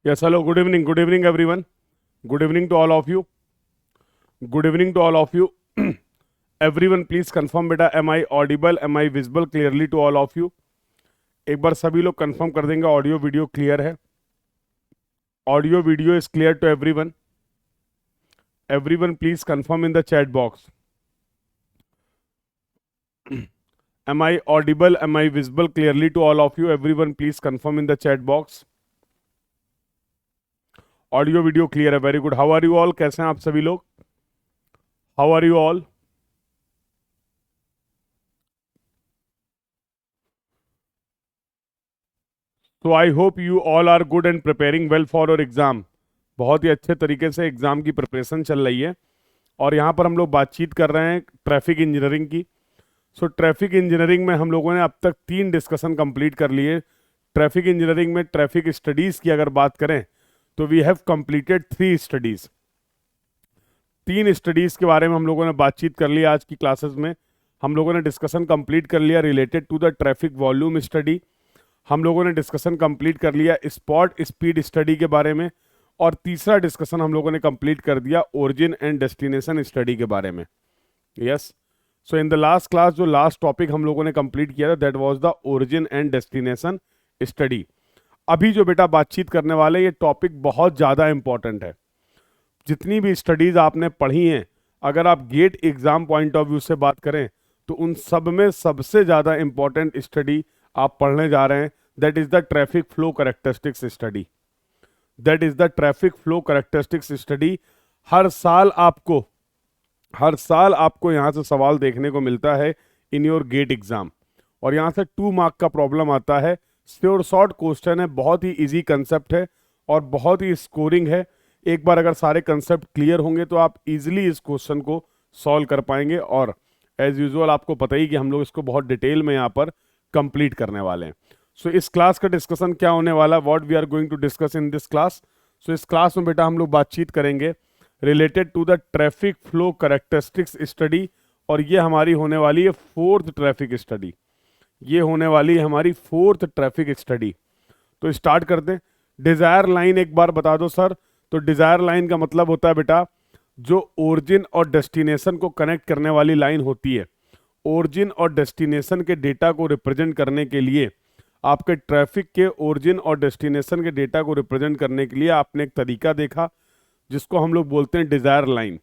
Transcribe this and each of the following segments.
Yes, hello, good evening, everyone. Good evening to all of you. Good evening to all of you. Everyone, please confirm, बेटा, am I audible? Am I visible clearly to all of you? एक बार सभी लोग confirm कर देंगे audio video clear है. Audio video is clear to everyone. Everyone please confirm in the chat box. Am I audible? Am I visible clearly to all of you? Everyone please confirm in the chat box. Audio video clear है. Very good. How are you all? कैसे हैं आप सभी लोग? How are you all? तो I hope you all are good and preparing well for your exam. बहुत ही अच्छे तरीके से एग्जाम की प्रिपरेशन चल रही है. और यहाँ पर हम लोग बातचीत कर रहे हैं ट्रैफिक इंजीनियरिंग की. सो ट्रैफिक इंजीनियरिंग में हम लोगों ने अब तक 3 डिस्कशन कंप्लीट कर लिए. ट्रैफिक इंजीनियरिंग में ट्रैफिक स्टडीज़ की अगर बात करें तो we have completed 3 studies. 3 studies के बारे में हम लोगों ने बातचीत कर ली. आज की क्लासेस में हम लोगों ने डिस्कशन कंप्लीट कर लिया related to the traffic volume study. हम लोगों ने डिस्कशन कंप्लीट कर लिया स्पॉट स्पीड स्टडी के बारे में. और तीसरा डिस्कशन हम लोगों ने कंप्लीट कर दिया ओरिजिन एंड डेस्टिनेशन स्टडी के बारे में. Yes. So in the last class जो लास्ट टॉपिक हम लोगों ने कंप्लीट किया था that was the origin and destination study. अभी जो बेटा बातचीत करने वाले ये टॉपिक बहुत ज़्यादा इंपॉर्टेंट है. जितनी भी स्टडीज़ आपने पढ़ी हैं अगर आप GATE exam point of view से बात करें तो उन सब में सबसे ज़्यादा इंपॉर्टेंट स्टडी आप पढ़ने जा रहे हैं. That is the traffic flow characteristics study. That is the traffic flow characteristics study. हर साल आपको यहाँ से सवाल देखने को मिलता है इन योर गेट एग्जाम. और यहाँ से 2 मार्क का प्रॉब्लम आता है. श्योर शॉर्ट क्वेश्चन है. बहुत ही इजी कंसेप्ट है और बहुत ही स्कोरिंग है. एक बार अगर सारे कंसेप्ट क्लियर होंगे तो आप इजीली इस क्वेश्चन को सॉल्व कर पाएंगे. और एज यूजुअल आपको पता ही कि हम लोग इसको बहुत डिटेल में यहाँ पर कंप्लीट करने वाले हैं. सो इस क्लास का डिस्कशन क्या होने वाला है, what we are going to discuss in this class. So इस क्लास में बेटा हम लोग बातचीत करेंगे related to the traffic flow characteristics study. और ये हमारी होने वाली है 4th ट्रैफिक स्टडी. ये होने वाली है हमारी 4th ट्रैफिक स्टडी. तो स्टार्ट करते हैं. डिजायर लाइन एक बार बता दो सर. तो डिजायर लाइन का मतलब होता है बेटा जो ओरिजिन और डेस्टिनेशन को कनेक्ट करने वाली लाइन होती है. ओरिजिन और डेस्टिनेशन के डेटा को रिप्रेजेंट करने के लिए आपके ट्रैफिक के ओरिजिन और डेस्टिनेशन के डेटा को रिप्रेजेंट करने के लिए आपने एक तरीका देखा जिसको हम लोग बोलते हैं डिजायर लाइन.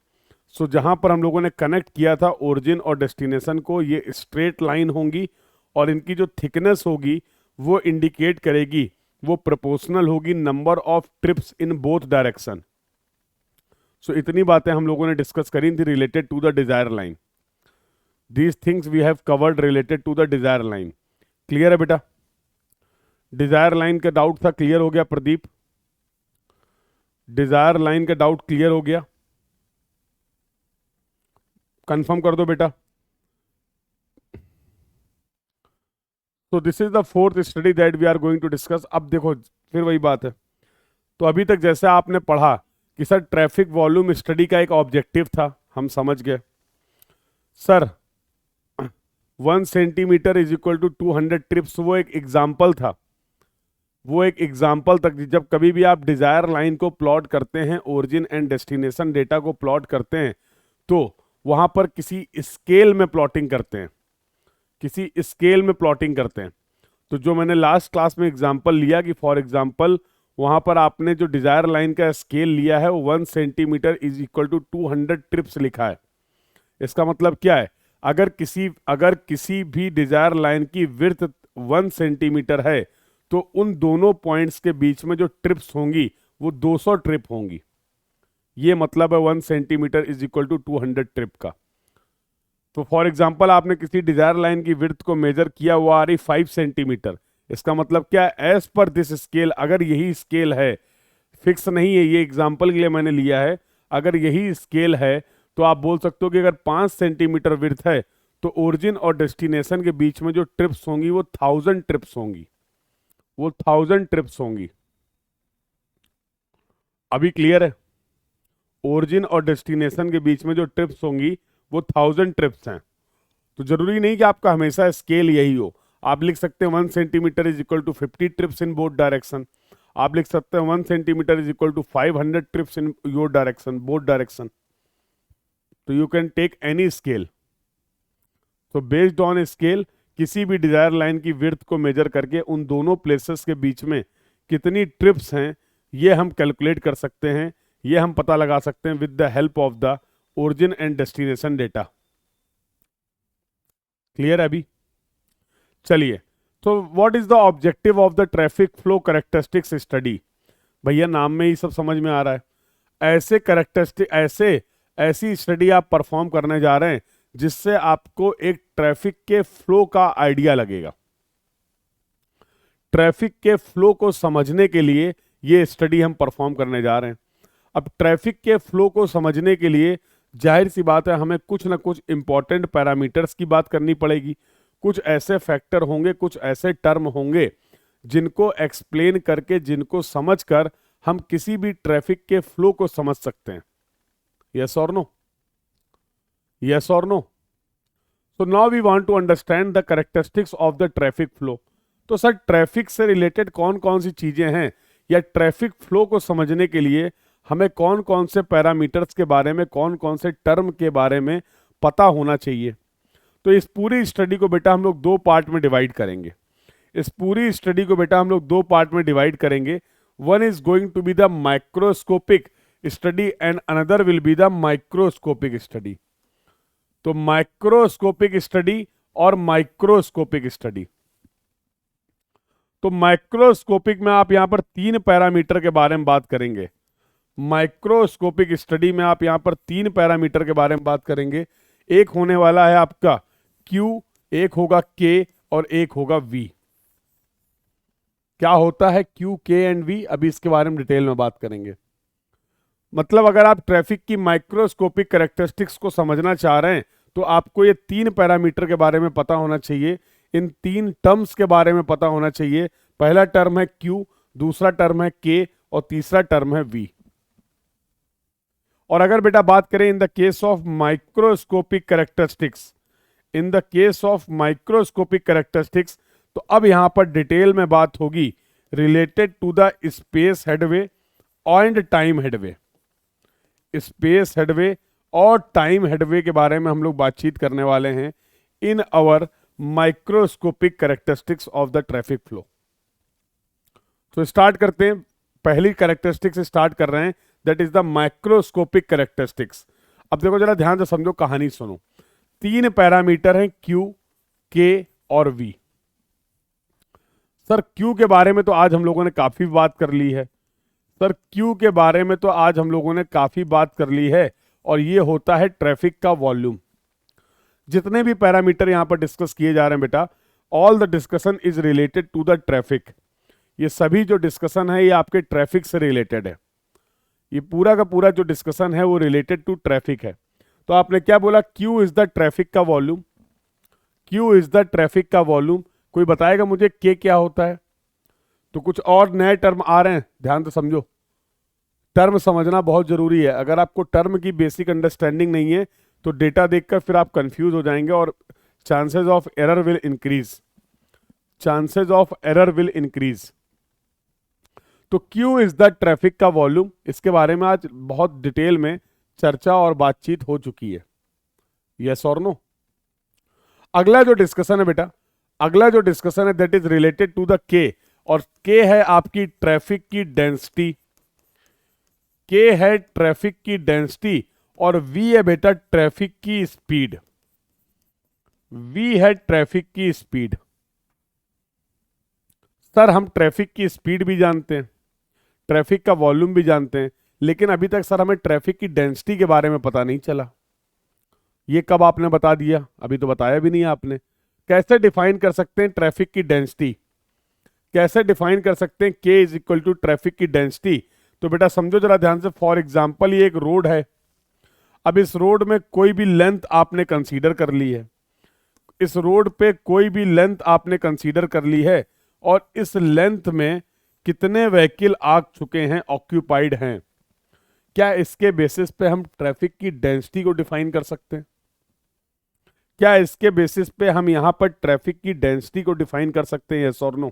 सो जहां पर हम लोगों ने कनेक्ट किया था ओरिजिन और डेस्टिनेशन को ये स्ट्रेट लाइन होंगी और इनकी जो थिकनेस होगी वो इंडिकेट करेगी, वो प्रोपोर्शनल होगी number of trips in both direction. So इतनी बातें हम लोगों ने डिस्कस करी थी related to the desire line. These things we have covered related to the desire line. Clear है बेटा? डिजायर लाइन का डाउट था, क्लियर हो गया प्रदीप? डिजायर लाइन का डाउट क्लियर हो गया? कंफर्म कर दो बेटा. तो this is the 4th study that we are going to discuss. अब देखो फिर वही बात है. तो अभी तक जैसे आपने पढ़ा कि सर ट्रैफिक वॉल्यूम स्टडी का एक ऑब्जेक्टिव था, हम समझ गए. Sir 1 centimetre is equal to 200 trips, वो एक एग्जाम्पल था. वो एक एग्जाम्पल तक. जब कभी भी आप डिजायर लाइन को प्लॉट करते हैं, ओरिजिन एंड डेस्टिनेशन डेटा को प्लॉट करते हैं तो वहां पर किसी स्केल में प्लॉटिंग करते हैं, किसी स्केल में प्लॉटिंग करते हैं. तो जो मैंने लास्ट क्लास में एग्जांपल लिया कि फॉर एग्जांपल वहां पर आपने जो डिजायर लाइन का स्केल लिया है वो 1 centimetre is equal to 200 trips लिखा है. इसका मतलब क्या है? अगर किसी भी डिजायर लाइन की विड्थ 1 सेंटीमीटर है तो उन दोनों पॉइंट्स के बीच में जो ट्रिप्स होंगी वो 200 ट्रिप होंगी. ये मतलब है 1 centimetre is equal to 200 trip का. तो फॉर एग्जांपल आपने किसी डिजायर लाइन की विड्थ को मेजर किया, वो आ रही 5 सेंटीमीटर. इसका मतलब क्या है? एज पर दिस स्केल, अगर यही स्केल है, फिक्स नहीं है, ये एग्जांपल के लिए मैंने लिया है, अगर यही स्केल है तो आप बोल सकते हो कि अगर 5 सेंटीमीटर विड्थ है तो ओरिजिन और डेस्टिनेशन के बीच में जो ट्रिप्स होंगी वो 1000 ट्रिप्स होंगी. वो 1000 ट्रिप्स होंगी. अभी क्लियर है? ओरिजिन और डेस्टिनेशन के बीच में जो ट्रिप्स होंगी वो 1000 ट्रिप्स हैं. तो जरूरी नहीं कि आपका हमेशा स्केल यही हो. आप लिख सकते हैं 1 centimetre is equal to 50 trips in both direction. आप लिख सकते हैं 1 centimetre is equal to 500 trips in your direction, both direction. तो you can take any scale. तो बेस्ड ऑन स्केल किसी भी डिजायर लाइन की विड्थ को मेजर करके उन दोनों प्लेसेस के बीच में कितनी ट्रिप्स हैं ये हम कैलकुलेट कर सकते हैं, ये हम पता लगा सकते हैं with the help of the origin and destination data. Clear है अभी? चलिए, तो what is the objective of the traffic flow characteristics study? भैया नाम में ही सब समझ में आ रहा है। ऐसे कैरेक्टरिस्टिक ऐसी स्टडी आप परफॉर्म करने जा रहे हैं जिससे आपको एक ट्रैफिक के फ्लो का आइडिया लगेगा। ट्रैफिक के फ्लो को समझने के लिए ये स्टडी हम परफॉर्म करने जा रहे हैं। अब ट्रैफिक के फ्लो को समझने के लिए जाहिर सी बात है हमें कुछ ना कुछ इंपॉर्टेंट पैरामीटर्स की बात करनी पड़ेगी। कुछ ऐसे फैक्टर होंगे, कुछ ऐसे टर्म होंगे जिनको एक्सप्लेन करके, जिनको समझकर हम किसी भी ट्रैफिक के फ्लो को समझ सकते हैं। यस और नो? यस और no? So now we want to understand the characteristics of the traffic flow. तो सर ट्रैफिक से रिलेटेड कौन कौन सी चीजें हैं, या ट्रैफिक फ्लो को समझने के लिए हमें कौन कौन से पैरामीटर्स के बारे में, कौन कौन से टर्म के बारे में पता होना चाहिए। तो इस पूरी स्टडी को बेटा हम लोग दो पार्ट में डिवाइड करेंगे। इस पूरी स्टडी को बेटा हम लोग दो पार्ट में डिवाइड करेंगे। One is going to be the microscopic study and another will be the microscopic study. तो माइक्रोस्कोपिक स्टडी और माइक्रोस्कोपिक स्टडी। तो माइक्रोस्कोपिक में आप यहां पर 3 पैरामीटर के बारे में बात करेंगे। माइक्रोस्कोपिक स्टडी में आप यहां पर 3 पैरामीटर के बारे में बात करेंगे। एक होने वाला है आपका Q, एक होगा K और एक होगा V। क्या होता है Q, K एंड V? अभी इसके बारे में डिटेल में बात करेंगे। मतलब अगर आप ट्रैफिक की माइक्रोस्कोपिक कैरेक्टरिस्टिक्स को समझना चाह रहे हैं तो आपको ये 3 पैरामीटर के बारे में पता होना चाहिए। इन 3 टर्म्स के बारे में पता होना चाहिए। पहला टर्म है Q, दूसरा टर्म है K और तीसरा टर्म है V। और अगर बेटा बात करें in the case of microscopic characteristics, in the case of microscopic characteristics, तो अब यहां पर डिटेल में बात होगी related to the space headway and time headway. Space headway और टाइम हेडवे के बारे में हम लोग बातचीत करने वाले हैं in our microscopic characteristics of the traffic flow. तो स्टार्ट करते हैं। पहली कैरेक्टरिस्टिक से स्टार्ट कर रहे हैं, that is the microscopic characteristics. अब देखो जरा ध्यान से समझो, कहानी सुनो। 3 पैरामीटर हैं Q, K और V। सर Q के बारे में तो आज हम लोगों ने काफी बात कर ली है। सर Q के बारे में तो आज हम लोगों ने काफी बात कर ली है, और ये होता है ट्रैफिक का वॉल्यूम। जितने भी पैरामीटर यहां पर डिस्कस किए जा रहे हैं बेटा, all the discussion is related to the traffic. ये सभी जो डिस्कशन है ये आपके ट्रैफिक से रिलेटेड है। ये पूरा का पूरा जो डिस्कशन है वो रिलेटेड टू ट्रैफिक है। तो आपने क्या बोला? Q इज द ट्रैफिक का volume. Q is the traffic का वॉल्यूम। कोई बताएगा मुझे K क्या होता है? तो कुछ और नए टर्म आ रहे हैं, ध्यान से समझो। टर्म समझना बहुत जरूरी है। अगर आपको टर्म की बेसिक अंडरस्टैंडिंग नहीं है तो डेटा देखकर फिर आप कंफ्यूज हो जाएंगे और chances of error will increase. Chances of error will increase. तो Q इज द ट्रैफिक का वॉल्यूम। इसके बारे में आज बहुत डिटेल में चर्चा और बातचीत हो चुकी है। यस और नो? अगला जो डिस्कशन है बेटा, अगला जो डिस्कशन है that is related to the K। और K है आपकी ट्रैफिक की डेंसिटी। K है ट्रैफिक की डेंसिटी और V है बेटा ट्रैफिक की स्पीड। V है ट्रैफिक की स्पीड। सर हम ट्रैफिक की स्पीड भी जानते हैं, ट्रैफिक का वॉल्यूम भी जानते हैं, लेकिन अभी तक सर हमें ट्रैफिक की डेंसिटी के बारे में पता नहीं चला। ये कब आपने बता दिया? अभी तो बताया भी नहीं आपने। कैसे डिफाइन कर सकते हैं ट्रैफिक की डेंसिटी? कैसे डिफाइन कर सकते हैं K is equal to traffic की डेंसिटी? तो बेटा समझो जरा ध्यान से। फॉर एग्जाम्पल ये एक रोड है। अब इस रोड में कोई भी लेंथ आपने कंसीडर कर ली है। इस रोड पे कोई भी लेंथ आपने कंसीडर कर ली है, और इस लेंथ में कितने व्हीकल आ चुके हैं, ऑक्यूपाइड हैं। क्या इसके बेसिस पे हम ट्रैफिक की डेंसिटी को डिफाइन कर सकते हैं? क्या इसके बेसिस पे हम यहां पर ट्रैफिक की डेंसिटी को डिफाइन कर सकते हैं, यस और नो?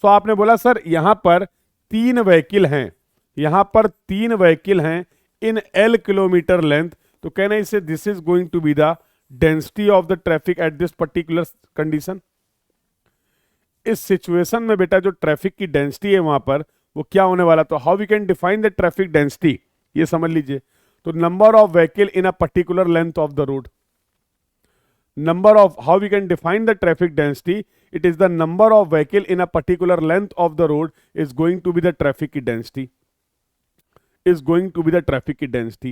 सो आपने बोला सर यहां पर 3 व्हीकल हैं, यहां पर 3 व्हीकल हैं इन L किलोमीटर लेंथ, तो कहना इसे this is going to be the density of the traffic at this particular condition. इस सिचुएशन में बेटा जो ट्रैफिक की डेंसिटी है वहां पर वो क्या होने वाला, तो how we can define the traffic density, ये समझ लीजिए। तो number of vehicle in a particular length of the road, number of, how we can define the traffic density, it is the number of vehicle in a particular length of the road is going to be the traffic density, is going to be the traffic density।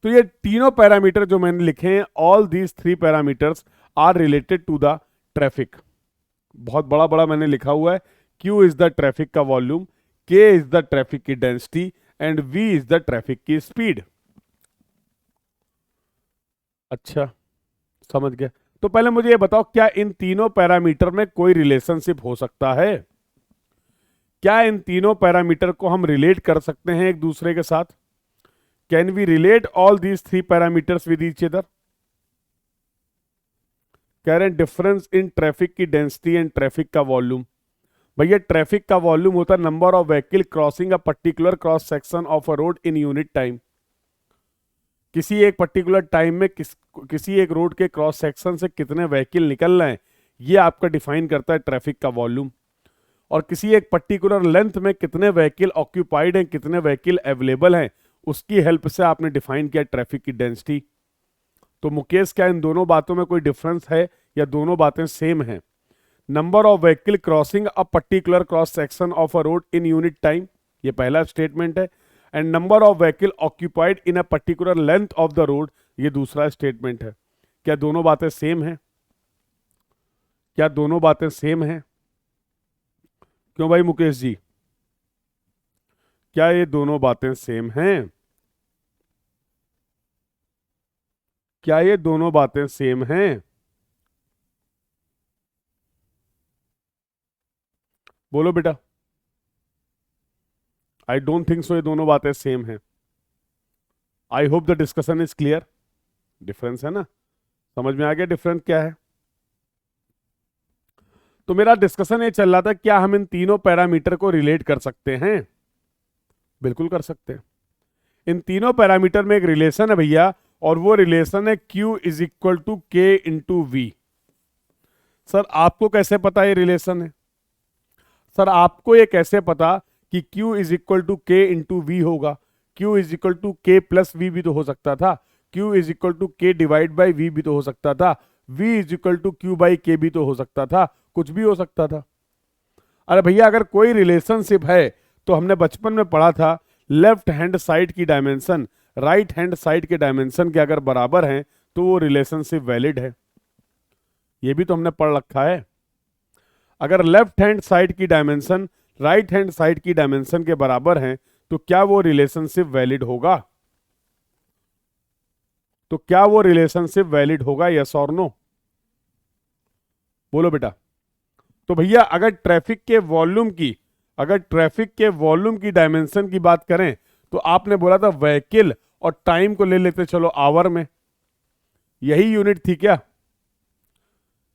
तो ये तीनों parameter जो मैंने लिखे हैं, all these 3 parameters are related to the traffic. बहुत बड़ा बड़ा मैंने लिखा हुआ है, Q इज द ट्रैफिक का volume, K is the traffic की density and V is the traffic की स्पीड। अच्छा, समझ गए। तो पहले मुझे ये बताओ, क्या इन तीनों पैरामीटर में कोई रिलेशनशिप हो सकता है? क्या इन तीनों पैरामीटर को हम रिलेट कर सकते हैं एक दूसरे के साथ? Can we relate all these 3 parameters with each other? कह रहे हैं डिफरेंस इन ट्रैफिक की डेंसिटी एंड ट्रैफिक का वॉल्यूम। भैया ट्रैफिक का वॉल्यूम होता है number of vehicle crossing a particular cross section of a road in unit time. किसी एक पर्टिकुलर टाइम में किसी एक रोड के क्रॉस सेक्शन से कितने व्हीकल निकल रहे हैं, ये आपका डिफाइन करता है ट्रैफिक का वॉल्यूम। और किसी एक पर्टिकुलर लेंथ में कितने व्हीकल ऑक्यूपाइड हैं, कितने व्हीकल अवेलेबल हैं, उसकी हेल्प से आपने डिफाइन किया ट्रैफिक की डेंसिटी। तो मुकेश, क्या इन दोनों बातों में कोई डिफरेंस है या दोनों बातें सेम हैं? Number of vehicle crossing a particular cross section of a road in unit time, ये पहला स्टेटमेंट है। And number of vehicle occupied in a particular length of the road, ये दूसरा स्टेटमेंट है। क्या दोनों बातें सेम हैं? क्या दोनों बातें सेम हैं? क्यों भाई मुकेश जी, क्या ये दोनों बातें सेम हैं? क्या ये दोनों बातें सेम हैं? बोलो बेटा। आई डोंट थिंक सो ये दोनों बातें सेम हैं। आई hope the discussion is clear. Difference है ना, समझ में आ गया डिफरेंस क्या है? तो मेरा डिस्कशन ये चल रहा था, क्या हम इन तीनों पैरामीटर को रिलेट कर सकते हैं? बिल्कुल कर सकते हैं। इन तीनों पैरामीटर में एक रिलेशन है भैया, और वो रिलेशन है Q is equal to K into we. Sir आपको कैसे पता ये रिलेशन है? सर आपको ये कैसे पता कि Q is equal to K into V होगा? Q is equal to K plus V भी तो हो सकता था, Q is equal to K divide by V भी तो हो सकता था, V is equal to Q by K भी तो हो सकता था, कुछ भी हो सकता था। अरे भैया अगर कोई रिलेशनशिप है तो हमने बचपन में पढ़ा था, लेफ्ट हैंड साइड की डायमेंशन राइट हैंड साइड के डायमेंशन के अगर बराबर हैं तो वो रिलेशनशिप वैलिड है। ये भी तो हमने पढ़ रखा है। अगर लेफ्ट हैंड साइड की डायमेंशन राइट हैंड साइड की डायमेंशन के बराबर हैं तो क्या वो रिलेशनशिप वैलिड होगा? तो क्या वो रिलेशनशिप वैलिड होगा, यस और नो? बोलो बेटा। तो भैया अगर ट्रैफिक के वॉल्यूम की डायमेंशन की बात करें तो आपने बोला था व्हीकल, और टाइम को ले लेते चलो आवर में। यही यूनिट थी क्या?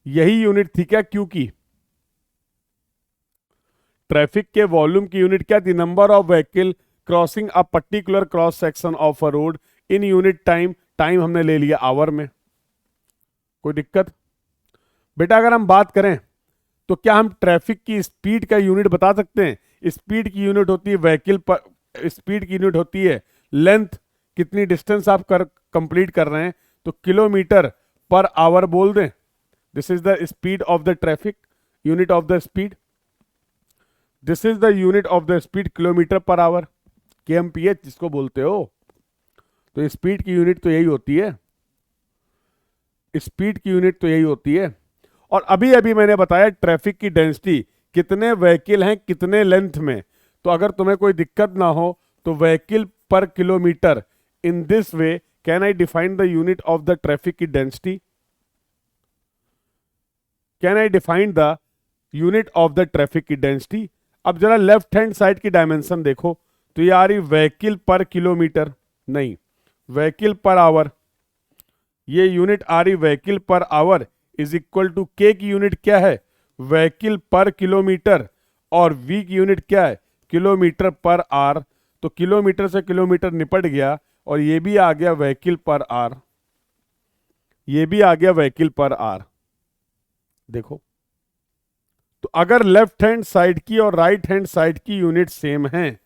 यही यूनिट थी क्या क्यू की? ट्रैफिक के वॉल्यूम की यूनिट क्या थी? Number of vehicle crossing a particular cross section of a road in unit time. Time हमने ले लिया आवर में। कोई दिक्कत? बेटा अगर हम बात करें तो क्या हम ट्रैफिक की स्पीड का यूनिट बता सकते हैं? स्पीड की यूनिट होती है व्हीकल पर, स्पीड की यूनिट होती है लेंथ, कितनी डिस्टेंस आप कंप्लीट कर रहे हैं, तो किलोमीटर पर आवर बोल दें। This is the speed of the traffic, unit of the speed. This is the unit of the speed, kilometre per hour, kmph जिसको बोलते हो। तो स्पीड की यूनिट तो यही होती है, स्पीड की यूनिट तो यही होती है। और अभी अभी मैंने बताया ट्रैफिक की डेंसिटी, कितने व्हीकल हैं कितने लेंथ में। तो अगर तुम्हें कोई दिक्कत ना हो तो vehicle per kilometre, in this way can I define the unit of the traffic की density? Can I define the unit of the traffic की डेंसिटी? अब जरा लेफ्ट हैंड साइड की डायमेंशन देखो, तो ये आ रही व्हीकल पर किलोमीटर, नहीं व्हीकल पर आवर। ये यूनिट आ रही vehicle per hour is equal to के की यूनिट क्या है, व्हीकल पर किलोमीटर, और वी की यूनिट क्या है, किलोमीटर पर आर। तो किलोमीटर से किलोमीटर निपट गया और ये भी आ गया व्हीकल पर आर, ये भी आ गया व्हीकल पर आर। देखो, तो अगर लेफ्ट हैंड साइड की और राइट हैंड साइड की यूनिट सेम है,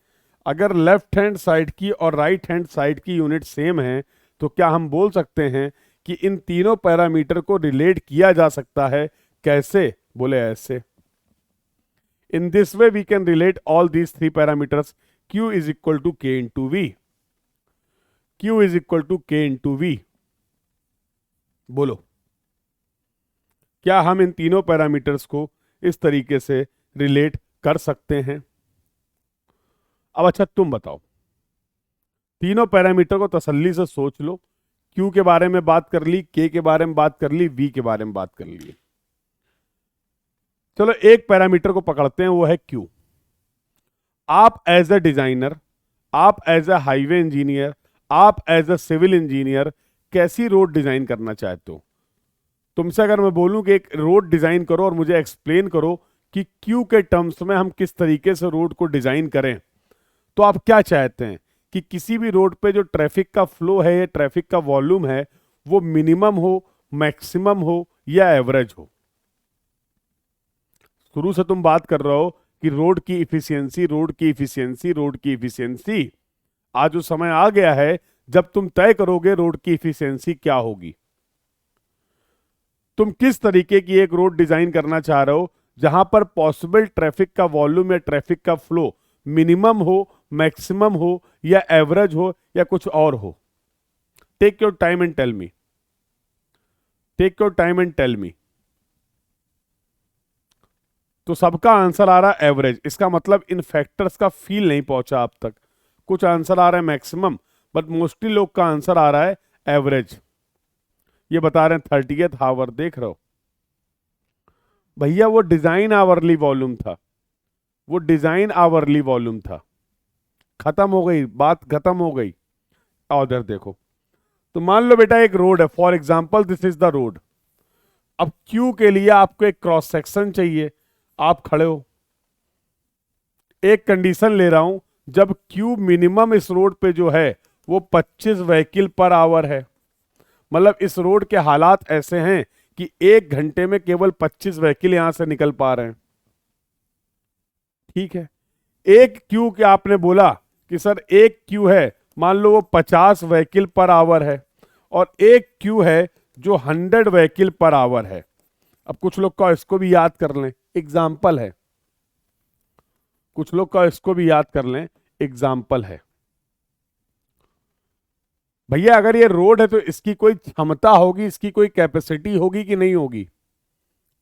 अगर लेफ्ट हैंड साइड की और राइट हैंड साइड की यूनिट सेम है, तो क्या हम बोल सकते हैं कि इन तीनों पैरामीटर को रिलेट किया जा सकता है। कैसे? बोले ऐसे, in this way we can relate all these three parameters, Q is equal to K into V, Q is equal to K into V. बोलो, क्या हम इन तीनों पैरामीटर्स को इस तरीके से रिलेट कर सकते हैं? अब अच्छा तुम बताओ, तीनों पैरामीटर को तसल्ली से सोच लो। Q के बारे में बात कर ली, K के बारे में बात कर ली, V के बारे में बात कर ली। चलो एक पैरामीटर को पकड़ते हैं, वो है Q। आप एज अ डिजाइनर, आप एज अ हाईवे इंजीनियर, आप एज अ सिविल इंजीनियर कैसी रोड डिजाइन करना चाहते हो? तुमसे अगर मैं बोलूं कि एक रोड डिजाइन करो और मुझे एक्सप्लेन करो कि क्यू के टर्म्स में हम किस तरीके से रोड को डिजाइन करें, तो आप क्या चाहते हैं कि किसी भी रोड पे जो ट्रैफिक का फ्लो है या ट्रैफिक का वॉल्यूम है वो मिनिमम हो, मैक्सिमम हो या एवरेज हो? शुरू से तुम बात कर रहे हो कि रोड की इफिशियंसी, रोड की इफिशियंसी, रोड की इफिशियंसी। आज वो समय आ गया है जब तुम तय करोगे रोड की इफिशियंसी क्या होगी। तुम किस तरीके की एक रोड डिजाइन करना चाह रहे हो जहां पर पॉसिबल ट्रैफिक का वॉल्यूम या ट्रैफिक का फ्लो मिनिमम हो, मैक्सिमम हो या एवरेज हो या कुछ और हो? Take your time and tell me, take your time and tell me. तो सबका आंसर आ रहा है एवरेज। इसका मतलब इन फैक्टर्स का फील नहीं पहुंचा अब तक। कुछ आंसर आ रहा है मैक्सिमम, बट मोस्टली लोग का आंसर आ रहा है एवरेज। ये बता रहे हैं 30th आवर। देख रहे हो भैया, वो डिजाइन आवरली वॉल्यूम था, वो डिजाइन आवरली वॉल्यूम था। खत्म हो गई बात, खत्म हो गई। और इधर देखो, तो मान लो बेटा एक रोड है, for example this is the road. अब क्यू के लिए आपको एक क्रॉस सेक्शन चाहिए। आप खड़े हो, एक कंडीशन ले रहा हूं, जब क्यू मिनिमम इस रोड पे जो है वो 25 व्हीकल पर आवर है, मतलब इस रोड के हालात ऐसे हैं कि 1 घंटे में केवल 25 व्हीकल यहां से निकल पा रहे हैं। ठीक है, एक क्यू के आपने बोला कि सर एक क्यू है, मान लो वो 50 व्हीकल पर आवर है, और एक क्यू है जो 100 व्हीकल पर आवर है। अब कुछ लोग का इसको भी याद कर लें, एग्जाम्पल है। कुछ लोग का इसको भी याद कर लें, एग्जाम्पल है। भैया अगर ये रोड है तो इसकी कोई क्षमता होगी, इसकी कोई कैपेसिटी होगी कि नहीं होगी?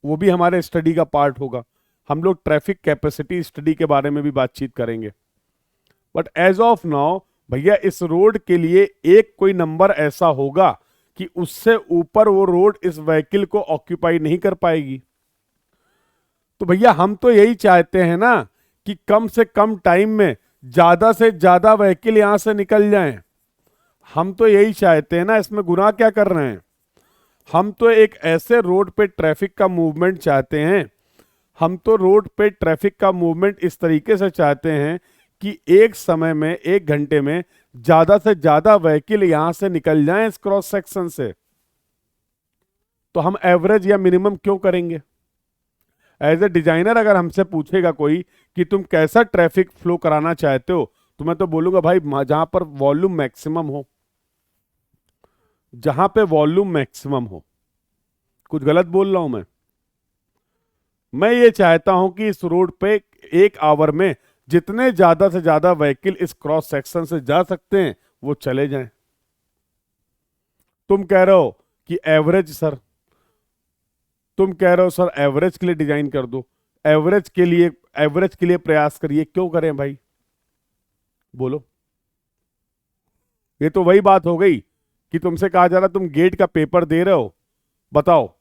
वो भी हमारे स्टडी का पार्ट होगा। हम लोग ट्रैफिक कैपेसिटी स्टडी के बारे में भी बातचीत करेंगे। बट एज ऑफ नाउ भैया इस रोड के लिए एक कोई नंबर ऐसा होगा कि उससे ऊपर वो रोड इस व्हीकल को ऑक्यूपाई नहीं कर पाएगी। तो भैया हम तो यही चाहते हैं ना कि कम से कम टाइम में ज्यादा से ज्यादा व्हीकल यहां से निकल जाएं। हम तो यही चाहते हैं ना, इसमें गुनाह क्या कर रहे हैं? हम तो एक ऐसे रोड पे ट्रैफिक का मूवमेंट चाहते हैं, हम तो रोड पे ट्रैफिक का मूवमेंट इस तरीके से चाहते हैं कि एक समय में, 1 घंटे में ज्यादा से ज्यादा व्हीकल यहां से निकल जाएं इस क्रॉस सेक्शन से। तो हम एवरेज या मिनिमम क्यों करेंगे? एज ए डिजाइनर अगर हमसे पूछेगा कोई कि तुम कैसा ट्रैफिक फ्लो कराना चाहते हो, तो मैं तो बोलूंगा भाई जहां पर वॉल्यूम मैक्सिमम हो, जहां पे वॉल्यूम मैक्सिमम हो। कुछ गलत बोल रहा हूं मैं ये चाहता हूं कि इस रोड पे 1 आवर में जितने ज्यादा से ज्यादा व्हीकल इस क्रॉस सेक्शन से जा सकते हैं वो चले जाएं। तुम कह रहे हो कि एवरेज सर, तुम कह रहे हो सर एवरेज के लिए डिजाइन कर दो, एवरेज के लिए, एवरेज के लिए प्रयास करिए। क्यों करें भाई? बोलो। ये तो वही बात हो गई कि तुमसे कहा जा रहा तुम गेट का पेपर दे रहे हो, बताओ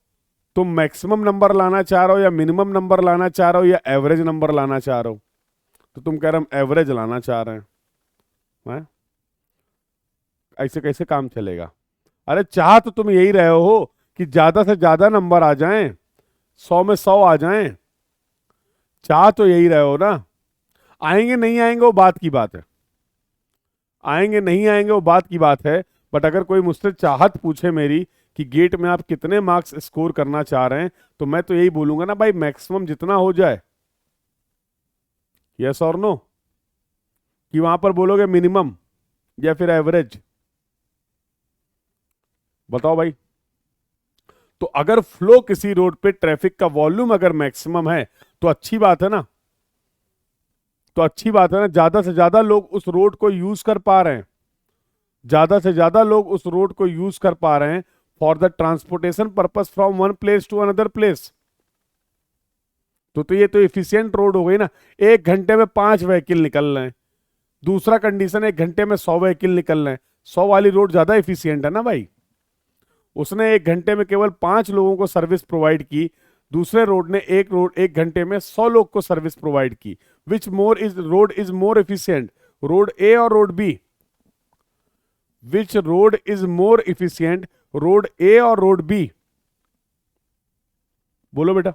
तुम मैक्सिमम नंबर लाना चाह रहे हो या मिनिमम नंबर लाना चाह रहे हो या एवरेज नंबर लाना चाह रहे हो? तो तुम कह रहे हम एवरेज लाना चाह रहे हैं। ऐसे कैसे काम चलेगा? अरे चाह तो तुम यही रहे हो कि ज्यादा से ज्यादा नंबर आ जाएं, 100 में 100 आ जाएं। चाह तो यही रहे हो ना। आएंगे नहीं आएंगे वो बात की बात है, आएंगे नहीं आएंगे वो बात की बात है। बट अगर कोई मुझसे चाहत पूछे मेरी कि गेट में आप कितने मार्क्स स्कोर करना चाह रहे हैं, तो मैं तो यही बोलूंगा ना भाई, मैक्सिमम जितना हो जाए। यस और नो? कि वहां पर बोलोगे मिनिमम या फिर एवरेज? बताओ भाई। तो अगर फ्लो किसी रोड पे, ट्रैफिक का वॉल्यूम अगर मैक्सिमम है, तो अच्छी बात है ना। तो अच्छी बात है ना, ज्यादा से ज्यादा लोग उस रोड को यूज कर पा रहे हैं, ज्यादा से ज्यादा लोग उस रोड को यूज कर पा रहे हैं for the transportation purpose from one place to another place. तो ये तो इफिशियंट रोड हो गई ना। 1 घंटे में 5 व्हीकल निकल रहे हैं। दूसरा कंडीशन, 1 घंटे में 100 व्हीकल निकल रहे हैं। 100 वाली रोड ज्यादा इफिशियंट है ना भाई। उसने 1 घंटे में केवल 5 लोगों को सर्विस प्रोवाइड की, दूसरे रोड ने 1 घंटे में 100 लोग को सर्विस प्रोवाइड की। Which more is road is more efficient, road A और road B? Which road is more efficient, road A और रोड बी? बोलो बेटा,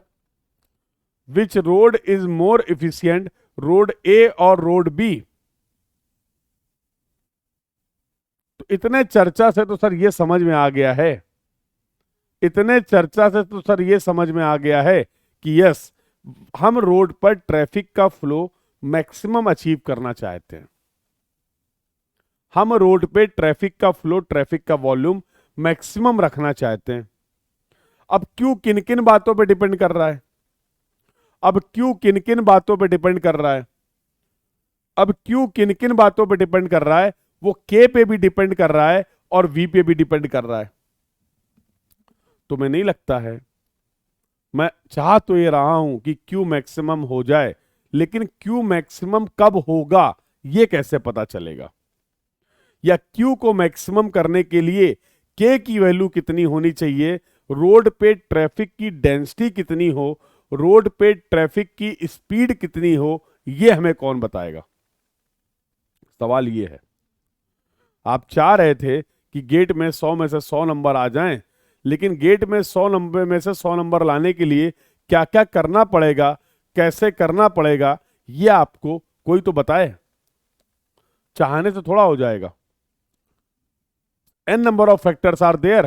which road is more efficient, road A और रोड बी? तो इतने चर्चा से तो सर ये समझ में आ गया है, इतने चर्चा से तो सर ये समझ में आ गया है कि यस, हम रोड पर ट्रैफिक का फ्लो मैक्सिमम अचीव करना चाहते हैं। हम रोड पे ट्रैफिक का फ्लो, ट्रैफिक का वॉल्यूम मैक्सिमम रखना चाहते हैं। अब क्यों, किन किन बातों पे डिपेंड कर रहा है? अब क्यों किन किन बातों पे डिपेंड कर रहा है? अब क्यों किन किन बातों पे डिपेंड कर रहा है? वो के पे भी डिपेंड कर रहा है और वी पे भी डिपेंड कर रहा है। तुम्हें नहीं लगता है? मैं चाह तो ये रहा हूं कि क्यू मैक्सिमम हो जाए, लेकिन क्यू मैक्सिमम कब होगा ये कैसे पता चलेगा? या क्यू को मैक्सिमम करने के लिए के की वैल्यू कितनी होनी चाहिए, रोड पे ट्रैफिक की डेंसिटी कितनी हो, रोड पे ट्रैफिक की स्पीड कितनी हो, ये हमें कौन बताएगा? सवाल ये है। आप चाह रहे थे कि गेट में 100 में से 100 नंबर आ जाएं, लेकिन गेट में 100 नंबर में से 100 नंबर लाने के लिए क्या क्या करना पड़ेगा, कैसे करना पड़ेगा, ये आपको कोई तो बताए। चाहने से थोड़ा हो जाएगा। n number of factors are there.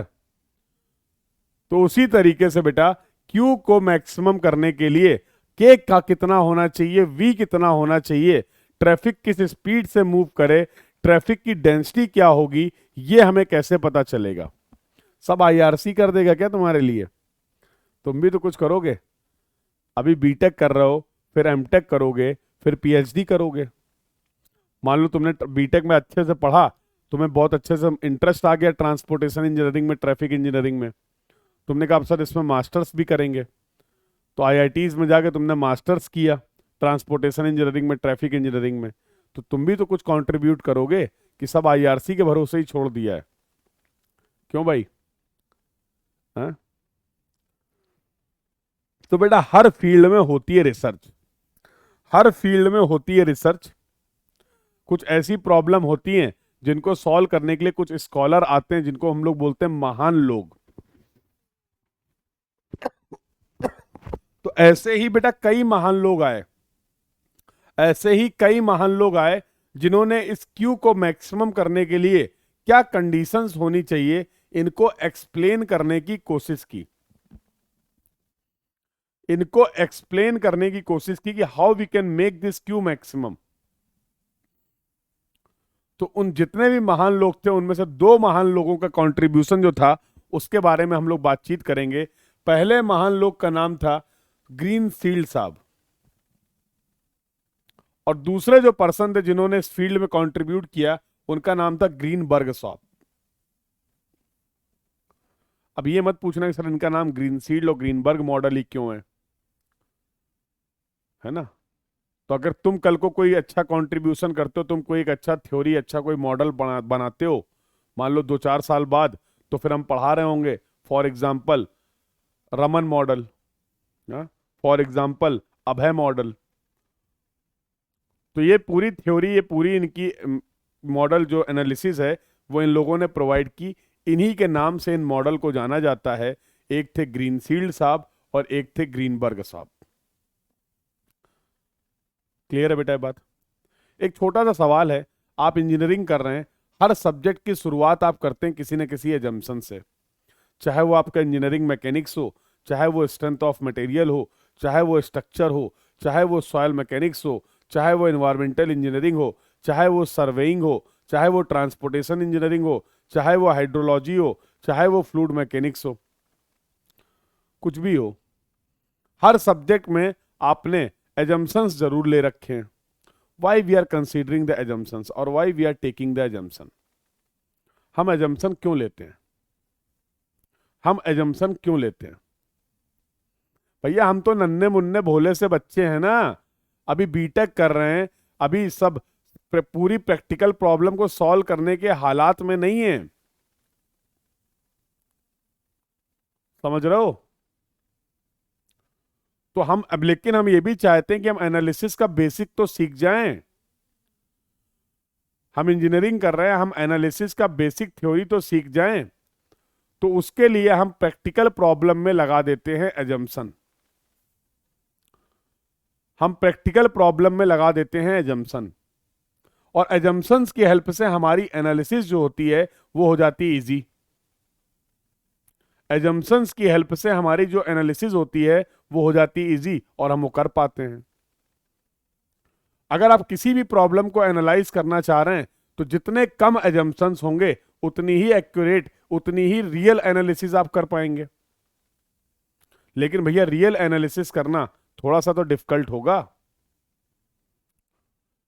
तो उसी तरीके से बेटा, Q को मैक्सिमम करने के लिए K का कितना होना चाहिए, V कितना होना चाहिए, ट्रैफिक किस स्पीड से मूव करे, ट्रैफिक की डेंसिटी क्या होगी, ये हमें कैसे पता चलेगा? सब IRC कर देगा क्या तुम्हारे लिए? तुम भी तो कुछ करोगे। अभी बीटेक कर रहे हो, फिर एमटेक करोगे, फिर पीएचडी करोगे। मान लो तुमने बीटेक में अच्छे से पढ़ा, तुम्हें बहुत अच्छे से इंटरेस्ट आ गया ट्रांसपोर्टेशन इंजीनियरिंग में, ट्रैफिक इंजीनियरिंग में। तुमने कहा अब सर इसमें मास्टर्स भी करेंगे, तो आईआईटीज में जाके तुमने मास्टर्स किया ट्रांसपोर्टेशन इंजीनियरिंग में, ट्रैफिक इंजीनियरिंग में। तो तुम भी तो कुछ कंट्रीब्यूट करोगे, कि सब आईआरसी के भरोसे ही छोड़ दिया है? क्यों भाई? हाँ? तो बेटा हर फील्ड में होती है रिसर्च, हर फील्ड में होती है रिसर्च। कुछ ऐसी प्रॉब्लम होती हैं जिनको सॉल्व करने के लिए कुछ स्कॉलर आते हैं, जिनको हम लोग बोलते हैं महान लोग। तो ऐसे ही बेटा कई महान लोग आए, ऐसे ही कई महान लोग आए जिन्होंने इस क्यू को मैक्सिमम करने के लिए क्या कंडीशंस होनी चाहिए, इनको एक्सप्लेन करने की कोशिश की। इनको एक्सप्लेन करने की कोशिश की कि how we can make this Q maximum. तो उन जितने भी महान लोग थे, उनमें से 2 महान लोगों का कंट्रीब्यूशन जो था, उसके बारे में हम लोग बातचीत करेंगे। पहले महान लोग का नाम था ग्रीनफील्ड साहब, और दूसरे जो पर्सन थे जिन्होंने इस फील्ड में कंट्रीब्यूट किया, उनका नाम था ग्रीनबर्ग साहब। अब ये मत पूछना कि सर इनका नाम ग्रीनफील्ड और ग्रीनबर्ग मॉडल ही क्यों है ना? तो अगर तुम कल को कोई अच्छा कंट्रीब्यूशन करते हो, तुम कोई एक अच्छा थ्योरी, अच्छा कोई मॉडल बनाते हो, मान लो 2-4 साल बाद, तो फिर हम पढ़ा रहे होंगे for example Raman model, for example Abhay model. तो ये पूरी थ्योरी, ये पूरी इनकी मॉडल जो एनालिसिस है, वो इन लोगों ने प्रोवाइड की इन्हीं के नाम से इन मॉडल को जाना जाता है। एक थे ग्रीनफील्ड साहब और एक थे ग्रीनबर्ग साहब। क्लियर है बेटा ये बात? एक छोटा सा सवाल है, आप इंजीनियरिंग कर रहे हैं, हर सब्जेक्ट की शुरुआत आप करते हैं किसी न किसी एजम्पशन से, चाहे वो आपका इंजीनियरिंग मैकेनिक्स हो, चाहे वो स्ट्रेंथ ऑफ मटेरियल हो, चाहे वो स्ट्रक्चर हो, चाहे वो सॉयल मैकेनिक्स हो, चाहे वो इन्वायरमेंटल इंजीनियरिंग हो, चाहे वो सर्वेइंग हो, चाहे वो ट्रांसपोर्टेशन इंजीनियरिंग हो, चाहे वो हाइड्रोलॉजी हो, चाहे वो फ्लूइड मैकेनिक्स हो, कुछ भी हो, हर सब्जेक्ट में आपने एजम्पशंस जरूर ले रखे हैं। Why we are considering the assumptions और why we are taking the assumption? हम एजम्पशन क्यों लेते हैं? हम एजम्पशन क्यों लेते हैं? भैया हम तो नन्हे मुन्ने भोले से बच्चे हैं ना, अभी बीटेक कर रहे हैं, अभी सब पूरी प्रैक्टिकल प्रॉब्लम को सॉल्व करने के हालात में नहीं है। समझ रहे हो? तो हम अब, लेकिन हम ये भी चाहते हैं कि हम एनालिसिस का बेसिक तो सीख जाएं। हम इंजीनियरिंग कर रहे हैं, हम एनालिसिस का बेसिक थ्योरी तो सीख जाएं। तो उसके लिए हम प्रैक्टिकल प्रॉब्लम में लगा देते हैं एजम्पशन। हम प्रैक्टिकल प्रॉब्लम में लगा देते हैं एजम्पशन, और एजम्पशंस की हेल्प से हमारी एनालिसिस जो होती है वो हो जाती है इजी। एजम्पशंस की हेल्प से हमारी जो एनालिसिस होती है वो हो जाती है इजी, और हम वो कर पाते हैं। अगर आप किसी भी प्रॉब्लम को एनालाइज करना चाह रहे हैं तो जितने कम एजम्पशंस होंगे उतनी ही एक्यूरेट, उतनी ही रियल एनालिसिस आप कर पाएंगे। लेकिन भैया रियल एनालिसिस करना थोड़ा सा तो डिफिकल्ट होगा।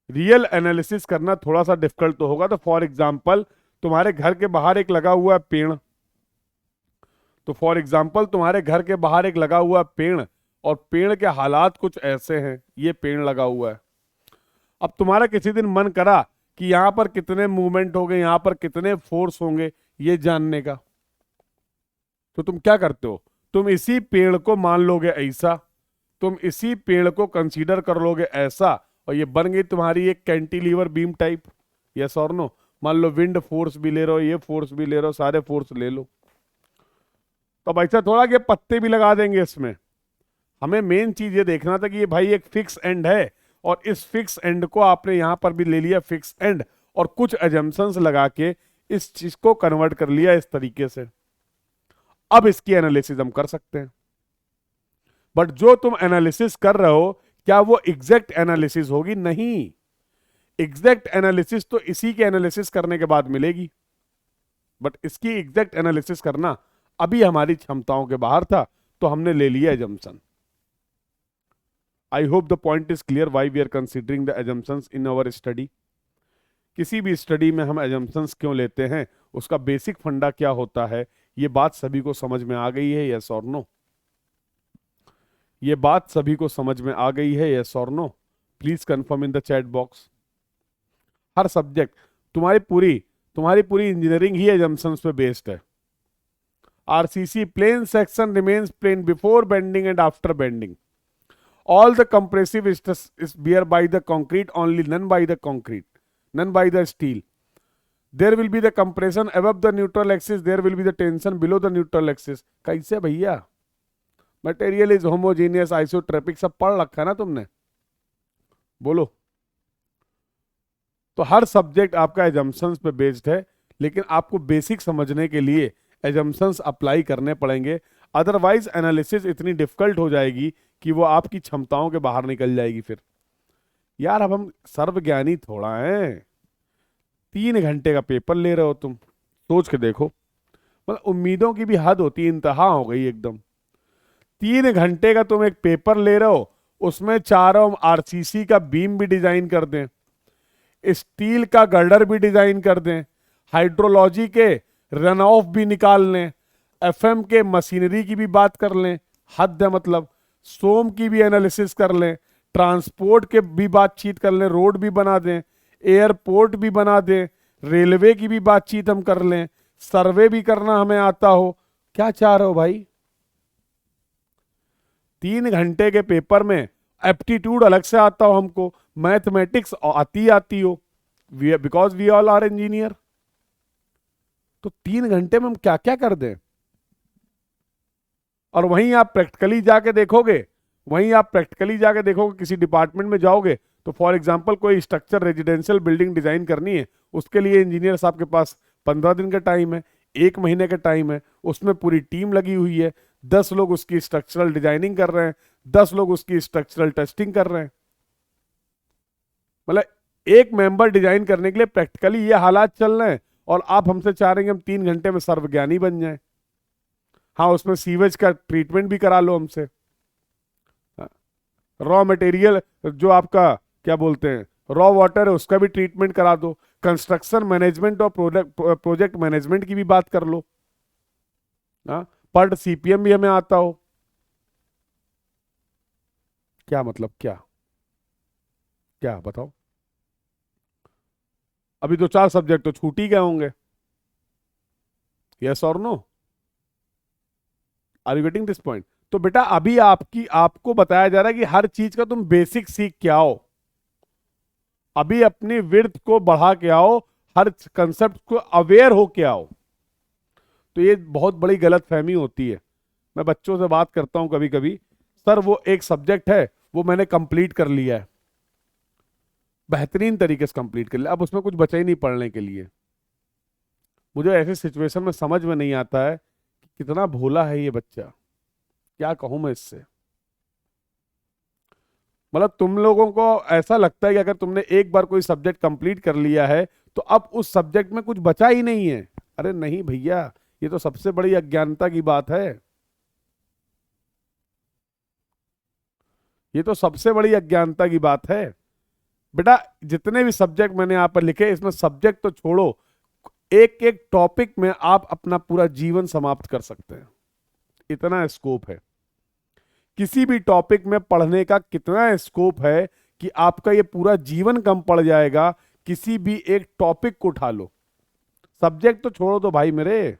रियल एनालिसिस करना थोड़ा सा डिफिकल्ट तो होगा। तो फॉर एग्जांपल तुम्हारे घर के बाहर एक लगा हुआ है पेड़, तो फॉर एग्जांपल तुम्हारे घर के बाहर एक लगा हुआ है पेड़, और पेड़ के हालात कुछ ऐसे हैं, ये पेड़ लगा हुआ है। अब तुम्हारा किसी दिन मन करा कि यहां पर कितने मूवमेंट हो गए, यहां पर कितने फोर्स होंगे ये जानने का, तो तुम क्या करते हो? तुम इसी पेड़ को मान लोगे ऐसा, तुम इसी पेड़ को कंसीडर कर लोगे ऐसा, और ये बन गई तुम्हारी एक कैंटिलीवर बीम टाइप। यस और नो? मान लो विंड फोर्स भी ले रहे हो, ये फोर्स भी ले रहे हो, सारे फोर्स ले लो। तो अब ऐसा थोड़ा कि पत्ते भी लगा देंगे इसमें। हमें मेन चीज ये देखना था कि ये भाई एक फिक्स एंड है, और इस फिक्स एंड को आपने यहां पर भी ले लिया फिक्स एंड, और कुछ एजम्पशंस लगा के इस चीज को कन्वर्ट कर लिया इस तरीके से। अब इसकी एनालिसिस हम कर सकते हैं। बट जो तुम एनालिसिस कर रहे हो क्या वो एग्जैक्ट एनालिसिस होगी? नहीं। एग्जैक्ट एनालिसिस तो इसी के एनालिसिस करने के बाद मिलेगी, बट इसकी एग्जैक्ट एनालिसिस करना अभी हमारी क्षमताओं के बाहर था, तो हमने ले लिया assumption. I hope the point is clear why we are considering the assumptions in our study. किसी भी स्टडी में हम एजम्पशंस क्यों लेते हैं, उसका बेसिक फंडा क्या होता है, ये बात सभी को समझ में आ गई है? यस और नो? ये बात सभी को समझ में आ गई है? यस और no? Please confirm in the chat box. हर सब्जेक्ट, तुम्हारी पूरी इंजीनियरिंग ही एजम्पशंस पे बेस्ड है। RCC plane section remains plane before bending and after bending. All the compressive stress is bear by the concrete only, none by the concrete, none by the steel. There will be the compression above the neutral axis, there will be the tension below the neutral axis. कैसे भैया? Material is homogeneous, isotropic, सब पढ़ रखा है ना तुमने? बोलो। तो हर सब्जेक्ट आपका एजम्पशंस पे बेस्ड है, लेकिन आपको बेसिक समझने के लिए एजम्पशंस अप्लाई करने पड़ेंगे, अदरवाइज एनालिसिस इतनी डिफिकल्ट हो जाएगी कि वो आपकी क्षमताओं के बाहर निकल जाएगी। फिर यार अब हम सर्वज्ञानी थोड़ा हैं। 3 घंटे का पेपर ले रहे हो तुम, सोच के देखो, मतलब उम्मीदों की भी हद होती है, इंतहा हो गई एकदम। 3 घंटे का तुम एक पेपर ले रहे हो, उसमें चारों आरसीसी का बीम भी डिजाइन कर दें, स्टील का गर्डर भी डिजाइन कर दें, हाइड्रोलॉजी के रन ऑफ भी निकाल लें, एफएम के मशीनरी की भी बात कर लें, हद है मतलब, सोम की भी एनालिसिस कर लें, ट्रांसपोर्ट के भी बातचीत कर लें, रोड भी बना दें, एयरपोर्ट भी बना दें, रेलवे की भी बातचीत हम कर लें, सर्वे भी करना हमें आता हो। क्या चाह रहे हो भाई? 3 घंटे के पेपर में एप्टीट्यूड अलग से आता हो हमको, मैथमेटिक्स आती हो, because we all are engineer. तो 3 घंटे में हम क्या क्या कर दें। और वहीं आप प्रैक्टिकली जाके देखोगे, किसी डिपार्टमेंट में जाओगे तो फॉर एग्जांपल कोई स्ट्रक्चर रेजिडेंशियल बिल्डिंग डिजाइन करनी है, उसके लिए इंजीनियर साहब के पास 15 दिन का टाइम है, 1 महीने का टाइम है, उसमें पूरी टीम लगी हुई है, 10 लोग उसकी स्ट्रक्चरल डिजाइनिंग कर रहे हैं, 10 लोग उसकी स्ट्रक्चरल टेस्टिंग कर रहे हैं। मतलब एक मेंबर डिजाइन करने के लिए प्रैक्टिकली ये हालात चल रहे हैं, और आप हमसे चाह रहे हैं कि हम 3 घंटे में सर्वज्ञानी बन जाएं। हाँ, उसमें सीवेज का ट्रीटमेंट भी करा लो हमसे, रॉ मटेरियल जो आपका क्या बोलते हैं रॉ वाटर है उसका भी ट्रीटमेंट करा दो, कंस्ट्रक्शन मैनेजमेंट और प्रोजेक्ट मैनेजमेंट की भी बात कर लो। हाँ, पर सीपीएम भी हमें आता हो। क्या मतलब, क्या क्या बताओ। अभी 2-4 सब्जेक्ट तो छूट ही गए होंगे। यस और no, are you getting this point. तो बेटा अभी आपको बताया जा रहा है कि हर चीज का तुम बेसिक सीख के आओ, अभी अपनी विड्थ को बढ़ा के आओ, हर कंसेप्ट को अवेयर हो के आओ। तो ये बहुत बड़ी गलत फहमी होती है। मैं बच्चों से बात करता हूं कभी कभी, सर वो एक सब्जेक्ट है वो मैंने कंप्लीट कर लिया है, बेहतरीन तरीके से कंप्लीट कर लिया, अब उसमें कुछ बचा ही नहीं पढ़ने के लिए। मुझे ऐसे सिचुएशन में समझ में नहीं आता है कि कितना भोला है ये बच्चा, क्या कहूं मैं इससे। मतलब तुम लोगों को ऐसा लगता है कि अगर तुमने एक बार कोई सब्जेक्ट कंप्लीट कर लिया है तो अब उस सब्जेक्ट में कुछ बचा ही नहीं है। अरे नहीं भैया, ये तो सबसे बड़ी अज्ञानता की बात है, ये तो सबसे बड़ी अज्ञानता की बात है। बेटा जितने भी सब्जेक्ट मैंने यहाँ पर लिखे, इसमें सब्जेक्ट तो छोड़ो, एक एक टॉपिक में आप अपना पूरा जीवन समाप्त कर सकते हैं, इतना स्कोप है। किसी भी टॉपिक में पढ़ने का कितना स्कोप है कि आपका ये पूरा जीवन कम पड़ जाएगा। किसी भी एक टॉपिक को उठा लो, सब्जेक्ट तो छोड़ दो भाई मेरे,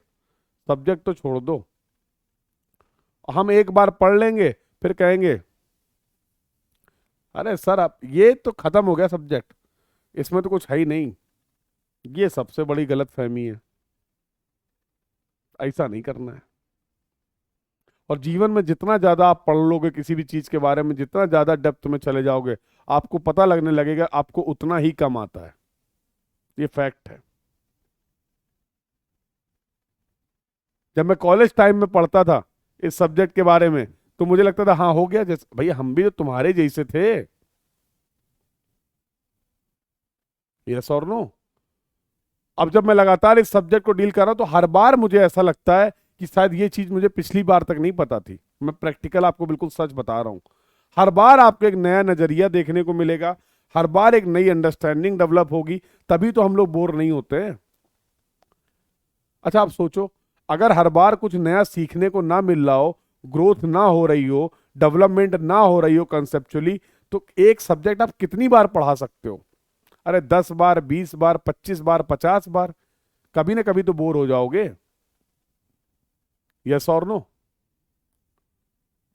सब्जेक्ट तो छोड़ दो। हम एक बार पढ़ लेंगे फिर कहेंगे अरे सर आप ये तो खत्म हो गया सब्जेक्ट, इसमें तो कुछ है ही नहीं। ये सबसे बड़ी गलत फहमी है, ऐसा नहीं करना है। और जीवन में जितना ज्यादा आप पढ़ लोगे किसी भी चीज के बारे में, जितना ज्यादा डेप्थ में चले जाओगे, आपको पता लगने लगेगा आपको उतना ही कम आता है, ये फैक्ट है। जब मैं कॉलेज टाइम में पढ़ता था इस सब्जेक्ट के बारे में तो मुझे लगता था हाँ हो गया, जैसे भैया हम भी तो तुम्हारे जैसे थे। यस और नो। अब जब मैं लगातार इस सब्जेक्ट को डील कर रहा हूं तो हर बार मुझे ऐसा लगता है कि शायद ये चीज मुझे पिछली बार तक नहीं पता थी। मैं प्रैक्टिकल आपको बिल्कुल सच बता रहा हूं। हर बार आपको एक नया नजरिया देखने को मिलेगा, हर बार एक नई अंडरस्टैंडिंग डेवलप होगी, तभी तो हम लोग बोर नहीं होते हैं। अच्छा आप सोचो, अगर हर बार कुछ नया सीखने को ना मिल रहा हो, ग्रोथ ना हो रही हो, डेवलपमेंट ना हो रही हो कंसेप्चुअली, तो एक सब्जेक्ट आप कितनी बार पढ़ा सकते हो। अरे 10 बार, 20 बार, 25 बार, 50 बार, कभी ना कभी तो बोर हो जाओगे। यस और नो।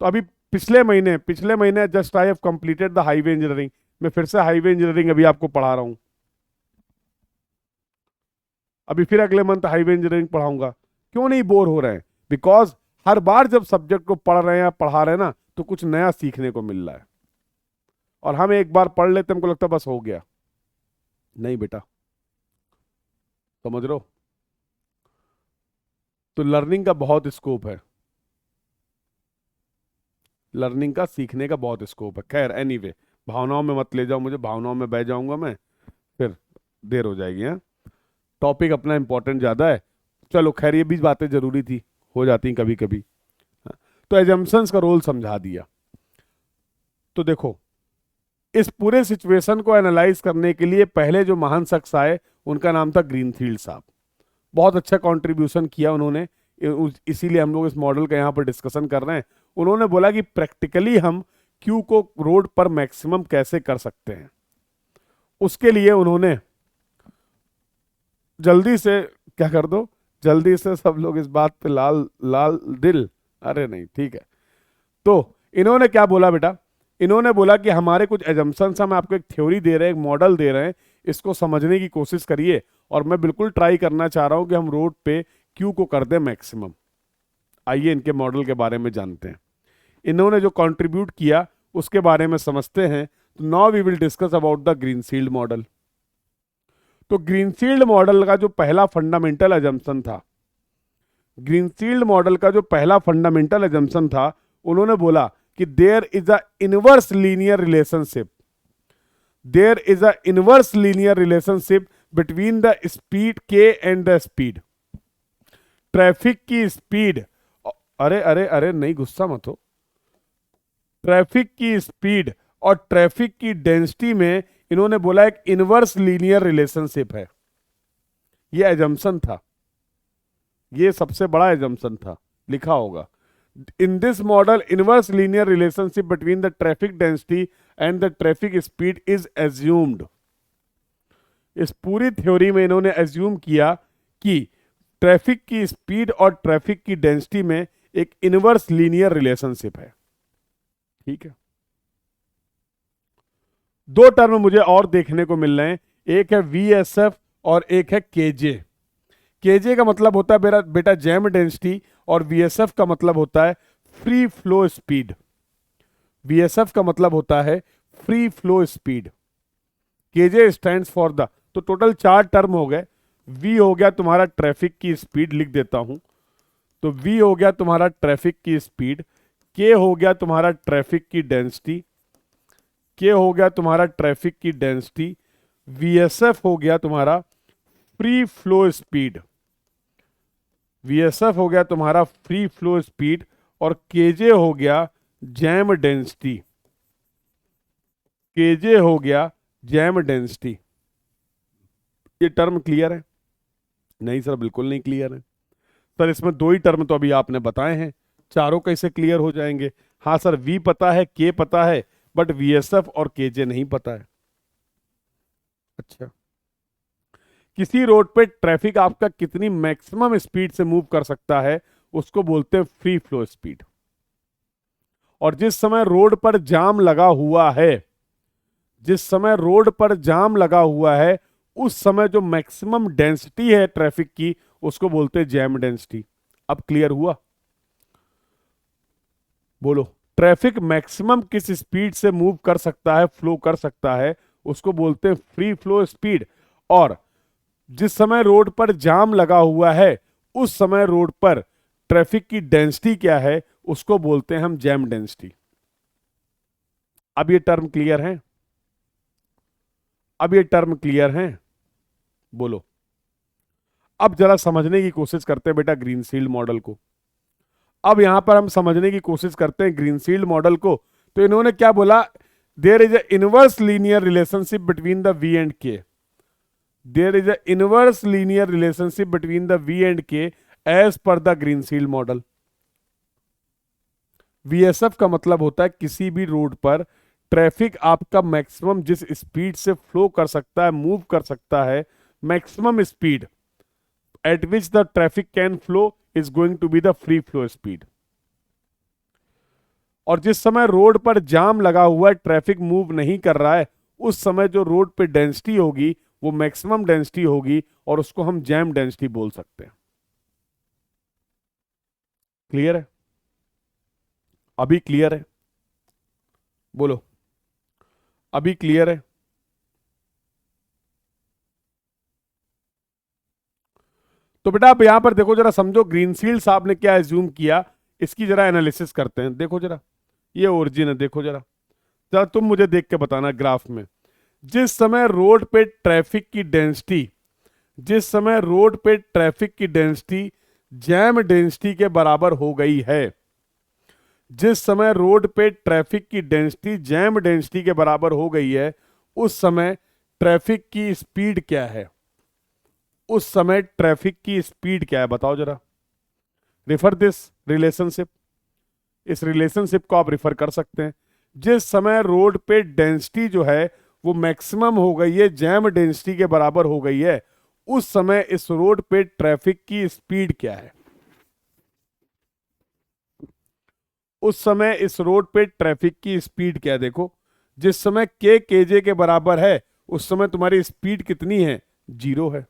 तो अभी पिछले महीने just I have completed the highway engineering, मैं फिर से हाईवे इंजीनियरिंग अभी आपको पढ़ा रहा हूं। अभी फिर अगले मंथ हाईवे इंजीनियरिंग पढ़ाऊंगा। क्यों नहीं बोर हो रहे हैं? बिकॉज हर बार जब सब्जेक्ट को पढ़ रहे हैं या पढ़ा रहे हैं ना, तो कुछ नया सीखने को मिल रहा है। और हम एक बार पढ़ लेते हमको लगता है बस हो गया। नहीं बेटा, समझ रहे हो। तो लर्निंग का बहुत स्कोप है, लर्निंग का, सीखने का बहुत स्कोप है। खैर एनीवे, भावनाओं में मत ले जाओ मुझे, भावनाओं में बह जाऊंगा मैं, फिर देर हो जाएगी। है टॉपिक अपना इंपॉर्टेंट ज्यादा है। चलो खैर, ये भी बातें जरूरी थी, हो जाती कभी कभी। तो एजम्पशंस का रोल समझा दिया। तो देखो, इस पूरे सिचुएशन को एनालाइज करने के लिए पहले जो महान शख्स आए उनका नाम था ग्रीनफील्ड साहब। बहुत अच्छा कंट्रीब्यूशन किया उन्होंने, इसीलिए हम लोग इस मॉडल का यहाँ पर डिस्कशन कर रहे हैं। उन्होंने बोला कि प्रैक्टिकली हम क्यू को रोड पर मैक्सिमम कैसे कर सकते हैं। उसके लिए उन्होंने जल्दी से, क्या कर दो, जल्दी से सब लोग इस बात पे लाल लाल दिल, अरे नहीं ठीक है। तो इन्होंने क्या बोला बेटा, इन्होंने बोला कि हमारे कुछ एजम्पशंस, हम आपको एक थ्योरी दे रहे हैं, एक मॉडल दे रहे हैं, इसको समझने की कोशिश करिए और मैं बिल्कुल ट्राई करना चाह रहा हूं कि हम रोड पे क्यू को कर दें मैक्सिमम। आइए इनके मॉडल के बारे में जानते हैं, इन्होंने जो कंट्रीब्यूट किया उसके बारे में समझते हैं। तो now we will discuss about the Greenfield model. तो ग्रीनफील्ड मॉडल का जो पहला फंडामेंटल अजम्पशन था, ग्रीनफील्ड मॉडल का जो पहला फंडामेंटल अजम्पशन था, उन्होंने बोला कि there is a inverse linear relationship, there is a inverse linear relationship between the speed K and the speed. Traffic की स्पीड, अरे अरे अरे नहीं गुस्सा मत हो, ट्रैफिक की स्पीड और ट्रैफिक की डेंसिटी में इन्होंने बोला एक इनवर्स लीनियर रिलेशनशिप है। ये एजम्पशन था, ये सबसे बड़ा एजम्पशन था, लिखा होगा। In this model inverse linear relationship between the traffic density and the traffic speed is assumed. इस पूरी थ्योरी में इन्होंने एज्यूम किया कि ट्रैफिक की स्पीड और ट्रैफिक की डेंसिटी में एक इनवर्स लीनियर रिलेशनशिप है। ठीक है, दो टर्म मुझे और देखने को मिल रहे हैं, एक है VSF और एक है KJ। KJ का मतलब होता है मेरा बेटा जैम डेंसिटी और VSF का मतलब होता है फ्री फ्लो स्पीड। VSF का मतलब होता है free flow speed, KJ stands for the, तो टोटल 4 टर्म हो गए। V हो गया तुम्हारा ट्रैफिक की स्पीड, लिख देता हूं, तो V हो गया तुम्हारा ट्रैफिक की स्पीड, K हो गया तुम्हारा ट्रैफिक की डेंसिटी, K हो गया तुम्हारा ट्रैफिक की डेंसिटी, VSF हो गया तुम्हारा फ्री फ्लो स्पीड, VSF हो गया तुम्हारा फ्री फ्लो स्पीड, और KJ हो गया जैम डेंसिटी, KJ हो गया जैम डेंसिटी। ये टर्म क्लियर है? नहीं सर बिल्कुल नहीं क्लियर है सर, इसमें 2 ही टर्म तो अभी आपने बताए हैं, चारों कैसे क्लियर हो जाएंगे? हाँ सर, V पता है, K पता है, बट VSF और KJ नहीं पता है। अच्छा, किसी रोड पे ट्रैफिक आपका कितनी मैक्सिमम स्पीड से मूव कर सकता है उसको बोलते हैं फ्री फ्लो स्पीड। और जिस समय रोड पर जाम लगा हुआ है, जिस समय रोड पर जाम लगा हुआ है, उस समय जो मैक्सिमम डेंसिटी है ट्रैफिक की उसको बोलते हैं जैम डेंसिटी। अब क्लियर हुआ? बोलो, ट्रैफिक मैक्सिमम किस स्पीड से मूव कर सकता है, फ्लो कर सकता है, उसको बोलते हैं फ्री फ्लो स्पीड। और जिस समय रोड पर जाम लगा हुआ है उस समय रोड पर ट्रैफिक की डेंसिटी क्या है उसको बोलते हैं हम जैम डेंसिटी। अब ये टर्म क्लियर है? अब ये टर्म क्लियर है? बोलो। अब जरा समझने की कोशिश करते हैं बेटा ग्रीनफील्ड मॉडल को। अब यहां पर हम समझने की कोशिश करते हैं ग्रीनफील्ड मॉडल को। तो इन्होंने क्या बोला? There is a inverse linear relationship between the V and K, there is a inverse linear relationship between the V and K as per the Greenfield model। VSF का मतलब होता है किसी भी रोड पर ट्रैफिक आपका मैक्सिमम जिस speed से फ्लो कर सकता है, मूव कर सकता है, maximum speed at which the traffic can flow is going to be the free flow speed. और जिस समय रोड पर जाम लगा हुआ है, ट्रैफिक मूव नहीं कर रहा है, उस समय जो रोड पे डेंसिटी होगी वो मैक्सिमम डेंसिटी होगी और उसको हम जैम डेंसिटी बोल सकते हैं। क्लियर है? अभी क्लियर है? बोलो, अभी क्लियर है? तो बेटा आप यहां पर देखो, जरा समझो ग्रीनफील्ड साहब ने क्या एज्यूम किया, इसकी जरा एनालिसिस करते हैं। देखो जरा, ये ओरिजिन है, देखो जरा, जरा तुम मुझे देख के बताना ग्राफ में। जिस समय रोड पे ट्रैफिक की डेंसिटी, जिस समय रोड पे ट्रैफिक की डेंसिटी जैम डेंसिटी के बराबर हो गई है, जिस समय रोड पे ट्रैफिक की डेंसिटी जैम डेंसिटी के बराबर हो गई है, उस समय ट्रैफिक की स्पीड क्या है? उस समय ट्रैफिक की स्पीड क्या है बताओ जरा। रिफर दिस रिलेशनशिप, इस रिलेशनशिप को आप रिफर कर सकते हैं। जिस समय रोड पे डेंसिटी जो है वो मैक्सिमम हो गई है, जैम डेंसिटी के बराबर हो गई है, उस समय इस रोड पे ट्रैफिक की स्पीड क्या है? उस समय इस रोड पे ट्रैफिक की स्पीड क्या है? देखो, जिस समय के KJ के बराबर है उस समय तुम्हारी स्पीड कितनी है? 0 है।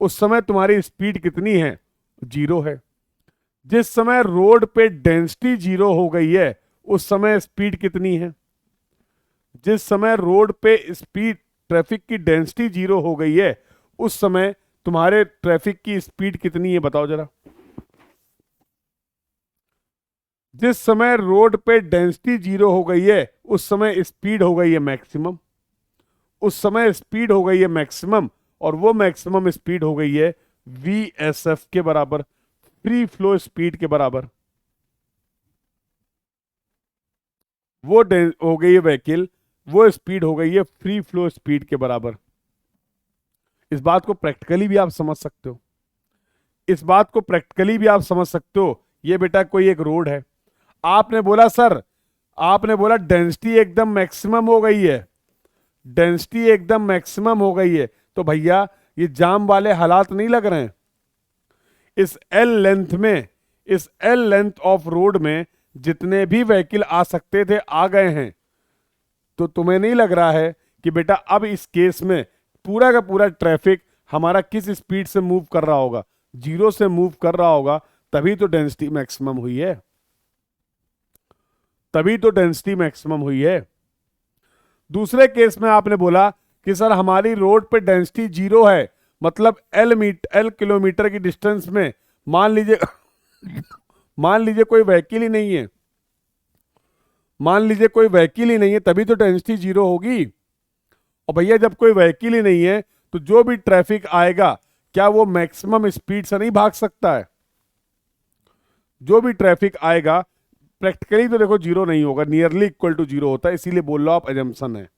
उस समय तुम्हारी स्पीड कितनी है, 0 है। जिस समय रोड पे डेंसिटी 0 हो गई है उस समय स्पीड कितनी है? जिस समय रोड पे स्पीड, ट्रैफिक की डेंसिटी 0 हो गई है उस समय तुम्हारे ट्रैफिक की स्पीड कितनी है, बताओ जरा। जिस समय रोड पे डेंसिटी 0 हो गई है उस समय स्पीड हो गई है मैक्सिमम। उस समय स्पीड हो गई है मैक्सिमम, और वो मैक्सिमम स्पीड हो गई है VSF के बराबर, फ्री फ्लो स्पीड के बराबर। वो हो गई है व्हीकल, वो स्पीड हो गई है फ्री फ्लो स्पीड के बराबर। इस बात को प्रैक्टिकली भी आप समझ सकते हो, इस बात को प्रैक्टिकली भी आप समझ सकते हो। ये बेटा कोई एक रोड है, आपने बोला सर, आपने बोला डेंसिटी एकदम मैक्सिमम हो गई है, डेंसिटी एकदम मैक्सिमम हो गई है, तो भैया ये जाम वाले हालात नहीं लग रहे हैं। इस एल लेंथ में, इस एल लेंथ ऑफ रोड में जितने भी व्हीकल आ सकते थे आ गए हैं। तो तुम्हें नहीं लग रहा है कि बेटा अब इस केस में पूरा का पूरा ट्रैफिक हमारा किस स्पीड से मूव कर रहा होगा, 0 से मूव कर रहा होगा, तभी तो डेंसिटी मैक्सिमम हुई है, तभी तो डेंसिटी मैक्सिमम हुई है। दूसरे केस में आपने बोला कि सर हमारी रोड पे डेंसिटी 0 है, मतलब एल किलोमीटर की डिस्टेंस में मान लीजिए मान लीजिए कोई व्हीकल ही नहीं है, मान लीजिए कोई व्हीकल ही नहीं है, तभी तो डेंसिटी 0 होगी। और भैया जब कोई व्हीकल ही नहीं है तो जो भी ट्रैफिक आएगा क्या वो मैक्सिमम स्पीड से नहीं भाग सकता है? जो भी ट्रैफिक आएगा प्रैक्टिकली तो देखो 0 नहीं होगा, नियरली इक्वल टू 0 होता है, इसीलिए बोल रहा हूं आप एजम्पशन है,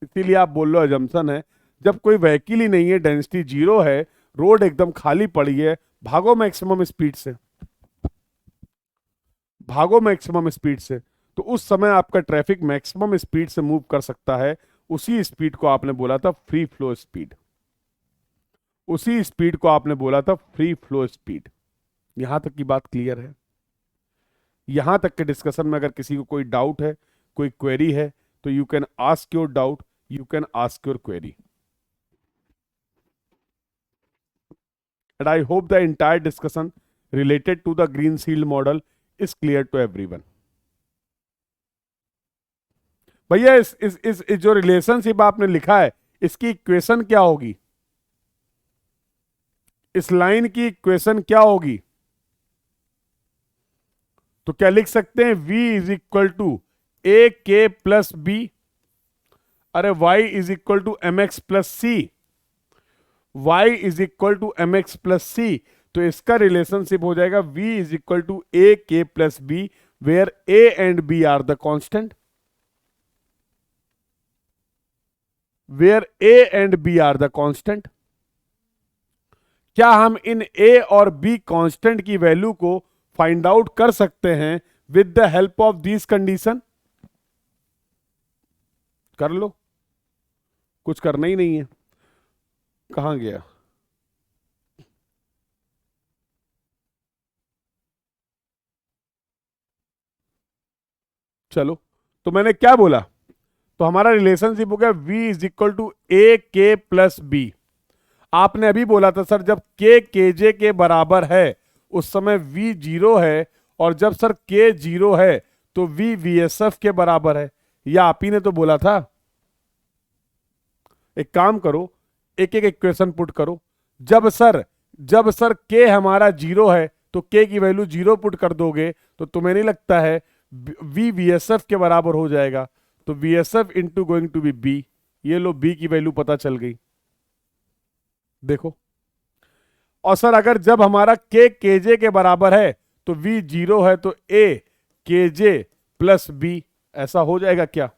इसीलिए आप बोल रहे हो एजम्पशन है। जब कोई व्हीकल ही नहीं है, डेंसिटी 0 है, रोड एकदम खाली पड़ी है, भागो मैक्सिमम स्पीड से, भागो मैक्सिमम स्पीड से, तो उस समय आपका ट्रैफिक मैक्सिमम स्पीड से मूव कर सकता है। उसी स्पीड को आपने बोला था फ्री फ्लो स्पीड, उसी स्पीड को आपने बोला था फ्री फ्लो स्पीड। यहां तक की बात क्लियर है? यहां तक के डिस्कशन में अगर किसी को कोई डाउट है, कोई क्वेरी है, तो you can ask your doubt, you can ask your query, and I hope the entire discussion related to the green shield model is clear to everyone. भैया इस जो रिलेशनशिप आपने लिखा है इसकी इक्वेशन क्या होगी, इस लाइन की इक्वेशन क्या होगी? तो क्या लिख सकते हैं v is equal to a k plus b, अरे y is equal to m x plus c, y is equal to m x plus c. तो इसका रिलेशनशिप हो जाएगा v is equal to a k plus b, where a and b are the constant, where a and b are the constant. क्या हम इन a और b constant की value को फाइंड आउट कर सकते हैं with the help of this condition? कर लो, कुछ करना ही नहीं है। कहां गया? चलो, तो मैंने क्या बोला, तो हमारा रिलेशनशिप हो गया v is equal to a k plus B. आपने अभी बोला था सर जब k kj के बराबर है उस समय v 0 है, और जब सर k 0 है तो v vsf के बराबर है, या आप ही ने तो बोला था। एक काम करो, एक एक इक्वेशन पुट करो। जब सर k हमारा 0 है तो k की वैल्यू 0 पुट कर दोगे तो तुम्हें नहीं लगता है v vsf के बराबर हो जाएगा? तो vsf into going to be b, ये लो b की वैल्यू पता चल गई, देखो। और सर अगर जब हमारा k kj के बराबर है तो v 0 है तो a kj प्लस b, ऐसा हो जाएगा क्या?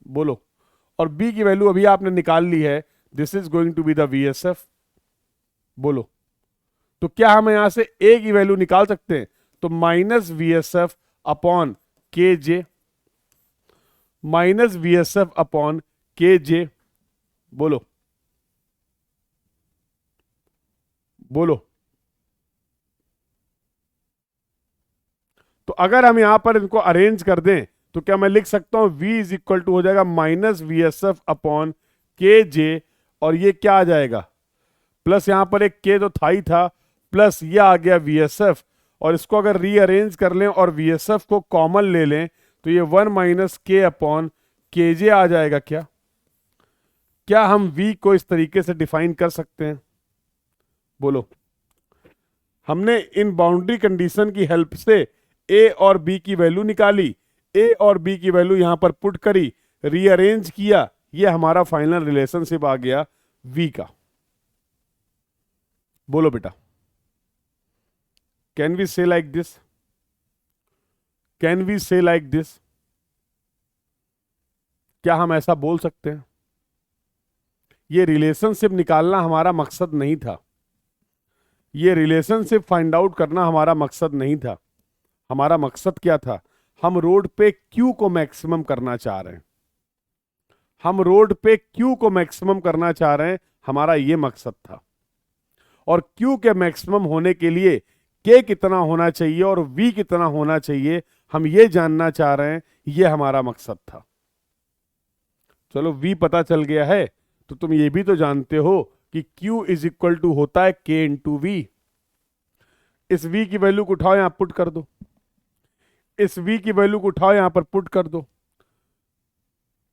बोलो। और b की वैल्यू अभी आपने निकाल ली है, this is going to be the vsf, बोलो। तो क्या हम यहां से a की वैल्यू निकाल सकते हैं? तो minus vsf upon kj, minus vsf upon kj, बोलो बोलो। तो अगर हम यहां पर इनको अरेंज कर दें तो क्या मैं लिख सकता हूं v इज इक्वल टू हो जाएगा माइनस vsf अपॉन kj, और ये क्या आ जाएगा? प्लस यहाँ पर एक के तो था ही था, प्लस ये आ गया VSF, और इसको अगर रीअरेंज कर लें और VSF को कॉमन ले लें तो ये 1 माइनस के अपॉन KJ आ जाएगा। क्या हम V को इस तरीके से डिफाइन कर सकते हैं? बोलो। हमने इन बाउंड्री कंडीशन की हेल्प से A और B की वैल्यू निकाली, A और B की वैल्यू यहां पर पुट करी, रीअरेंज किया, ये हमारा फाइनल रिलेशनशिप आ गया V का। बोलो बेटा, कैन वी से लाइक दिस? कैन वी से लाइक दिस? क्या हम ऐसा बोल सकते हैं? ये रिलेशनशिप निकालना हमारा मकसद नहीं था, ये रिलेशनशिप फाइंड आउट करना हमारा मकसद नहीं था। हमारा मकसद क्या था? हम रोड पे Q को मैक्सिमम करना चाह रहे हैं, हम रोड पे Q को मैक्सिमम करना चाह रहे हैं, हमारा ये मकसद था। और Q के मैक्सिमम होने के लिए K कितना होना चाहिए और V कितना होना चाहिए, हम ये जानना चाह रहे हैं, ये हमारा मकसद था। चलो V पता चल गया है तो तुम ये भी तो जानते हो कि Q इज इक्वल टू होता है K इंटू V। इस V की वैल्यू को उठाओ, यहां पुट कर दो, इस V की वैल्यू को उठाओ, यहां पर पुट कर दो,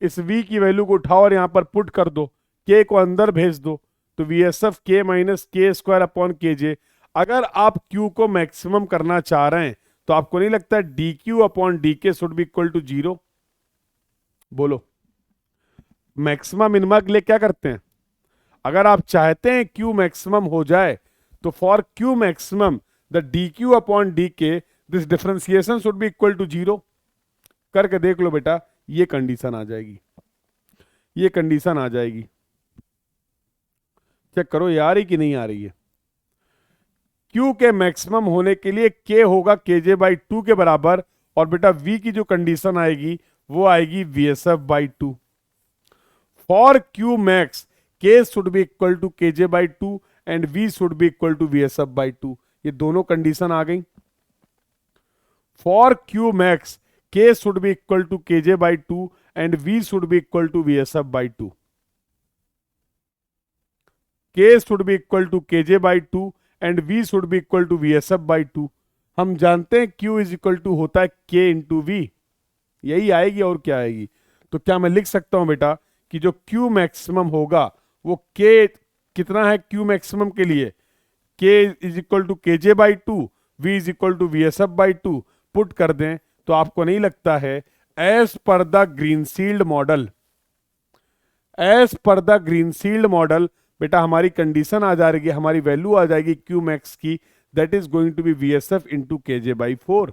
इस V की वैल्यू को उठाओ और यहां पर पुट कर दो, K को अंदर भेज दो, तो VSF K माइनस के स्क्वायर अपॉन KJ। अगर आप Q को मैक्सिमम करना चाह रहे हैं तो आपको नहीं लगता DQ upon DK should be equal to 0? बोलो, मैक्सिमम मिनिमा के लिए क्या करते हैं? अगर आप चाहते हैं Q मैक्सिमम हो जाए तो for Q maximum the DQ upon DK this differentiation should be equal to 0। करके देख लो बेटा, ये कंडीशन आ जाएगी, ये कंडीशन आ जाएगी। चेक करो ये आ रही कि नहीं आ रही है। Q के मैक्सिमम होने के लिए K होगा KJ बाई 2 के बराबर, और बेटा V की जो कंडीशन आएगी वो आएगी VSF by 2। For Q max K should be equal to KJ by 2 and V should be equal to VSF by 2। ये दोनों कंडीशन आ गई। For Q max K should be equal to KJ by 2 and V should be equal to VSF by 2। K should be equal to KJ by 2 and V should be equal to VSF by 2। हम जानते हैं Q is equal to होता है K into V, यही आएगी और क्या आएगी। तो क्या मैं लिख सकता हूं बेटा कि जो Q मैक्सिमम होगा वो K कितना है Q मैक्सिमम के लिए? K is equal to KJ by 2, V is equal to VSF by 2 put कर दें तो आपको नहीं लगता है as per the Greenshield model, as per the Greenshield model बेटा हमारी कंडीशन आ जाएगी, हमारी वैल्यू आ जाएगी Q मैक्स की, that is going to be VSF into KJ by 4,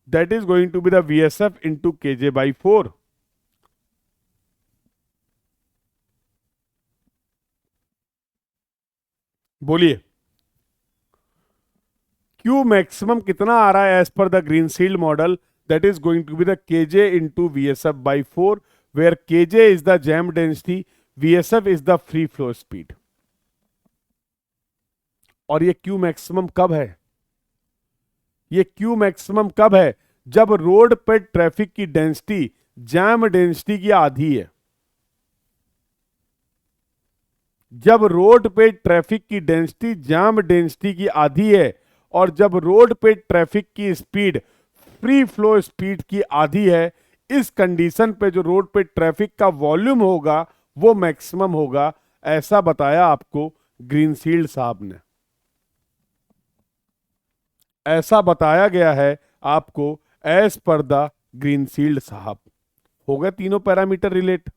that is going to be the VSF into KJ by 4। बोलिए, Q maximum कितना आ रहा है as per the Greenshield model? That is going to be the KJ into VSF by 4, where KJ is the jam density, VSF is the free flow speed. और ये Q maximum कब है? ये Q maximum कब है? जब road पे traffic की डेंसिटी जैम डेंसिटी की आधी है। जब रोड पे ट्रैफिक की डेंसिटी जैम डेंसिटी की आधी है और जब रोड पे ट्रैफिक की स्पीड फ्री फ्लो स्पीड की आधी है, इस कंडीशन पे जो रोड पे ट्रैफिक का वॉल्यूम होगा वो मैक्सिमम होगा, ऐसा बताया आपको ग्रीनशील्ड साहब ने, ऐसा बताया गया है आपको एज पर द ग्रीनशील्ड साहब। हो गए तीनों parameter relate.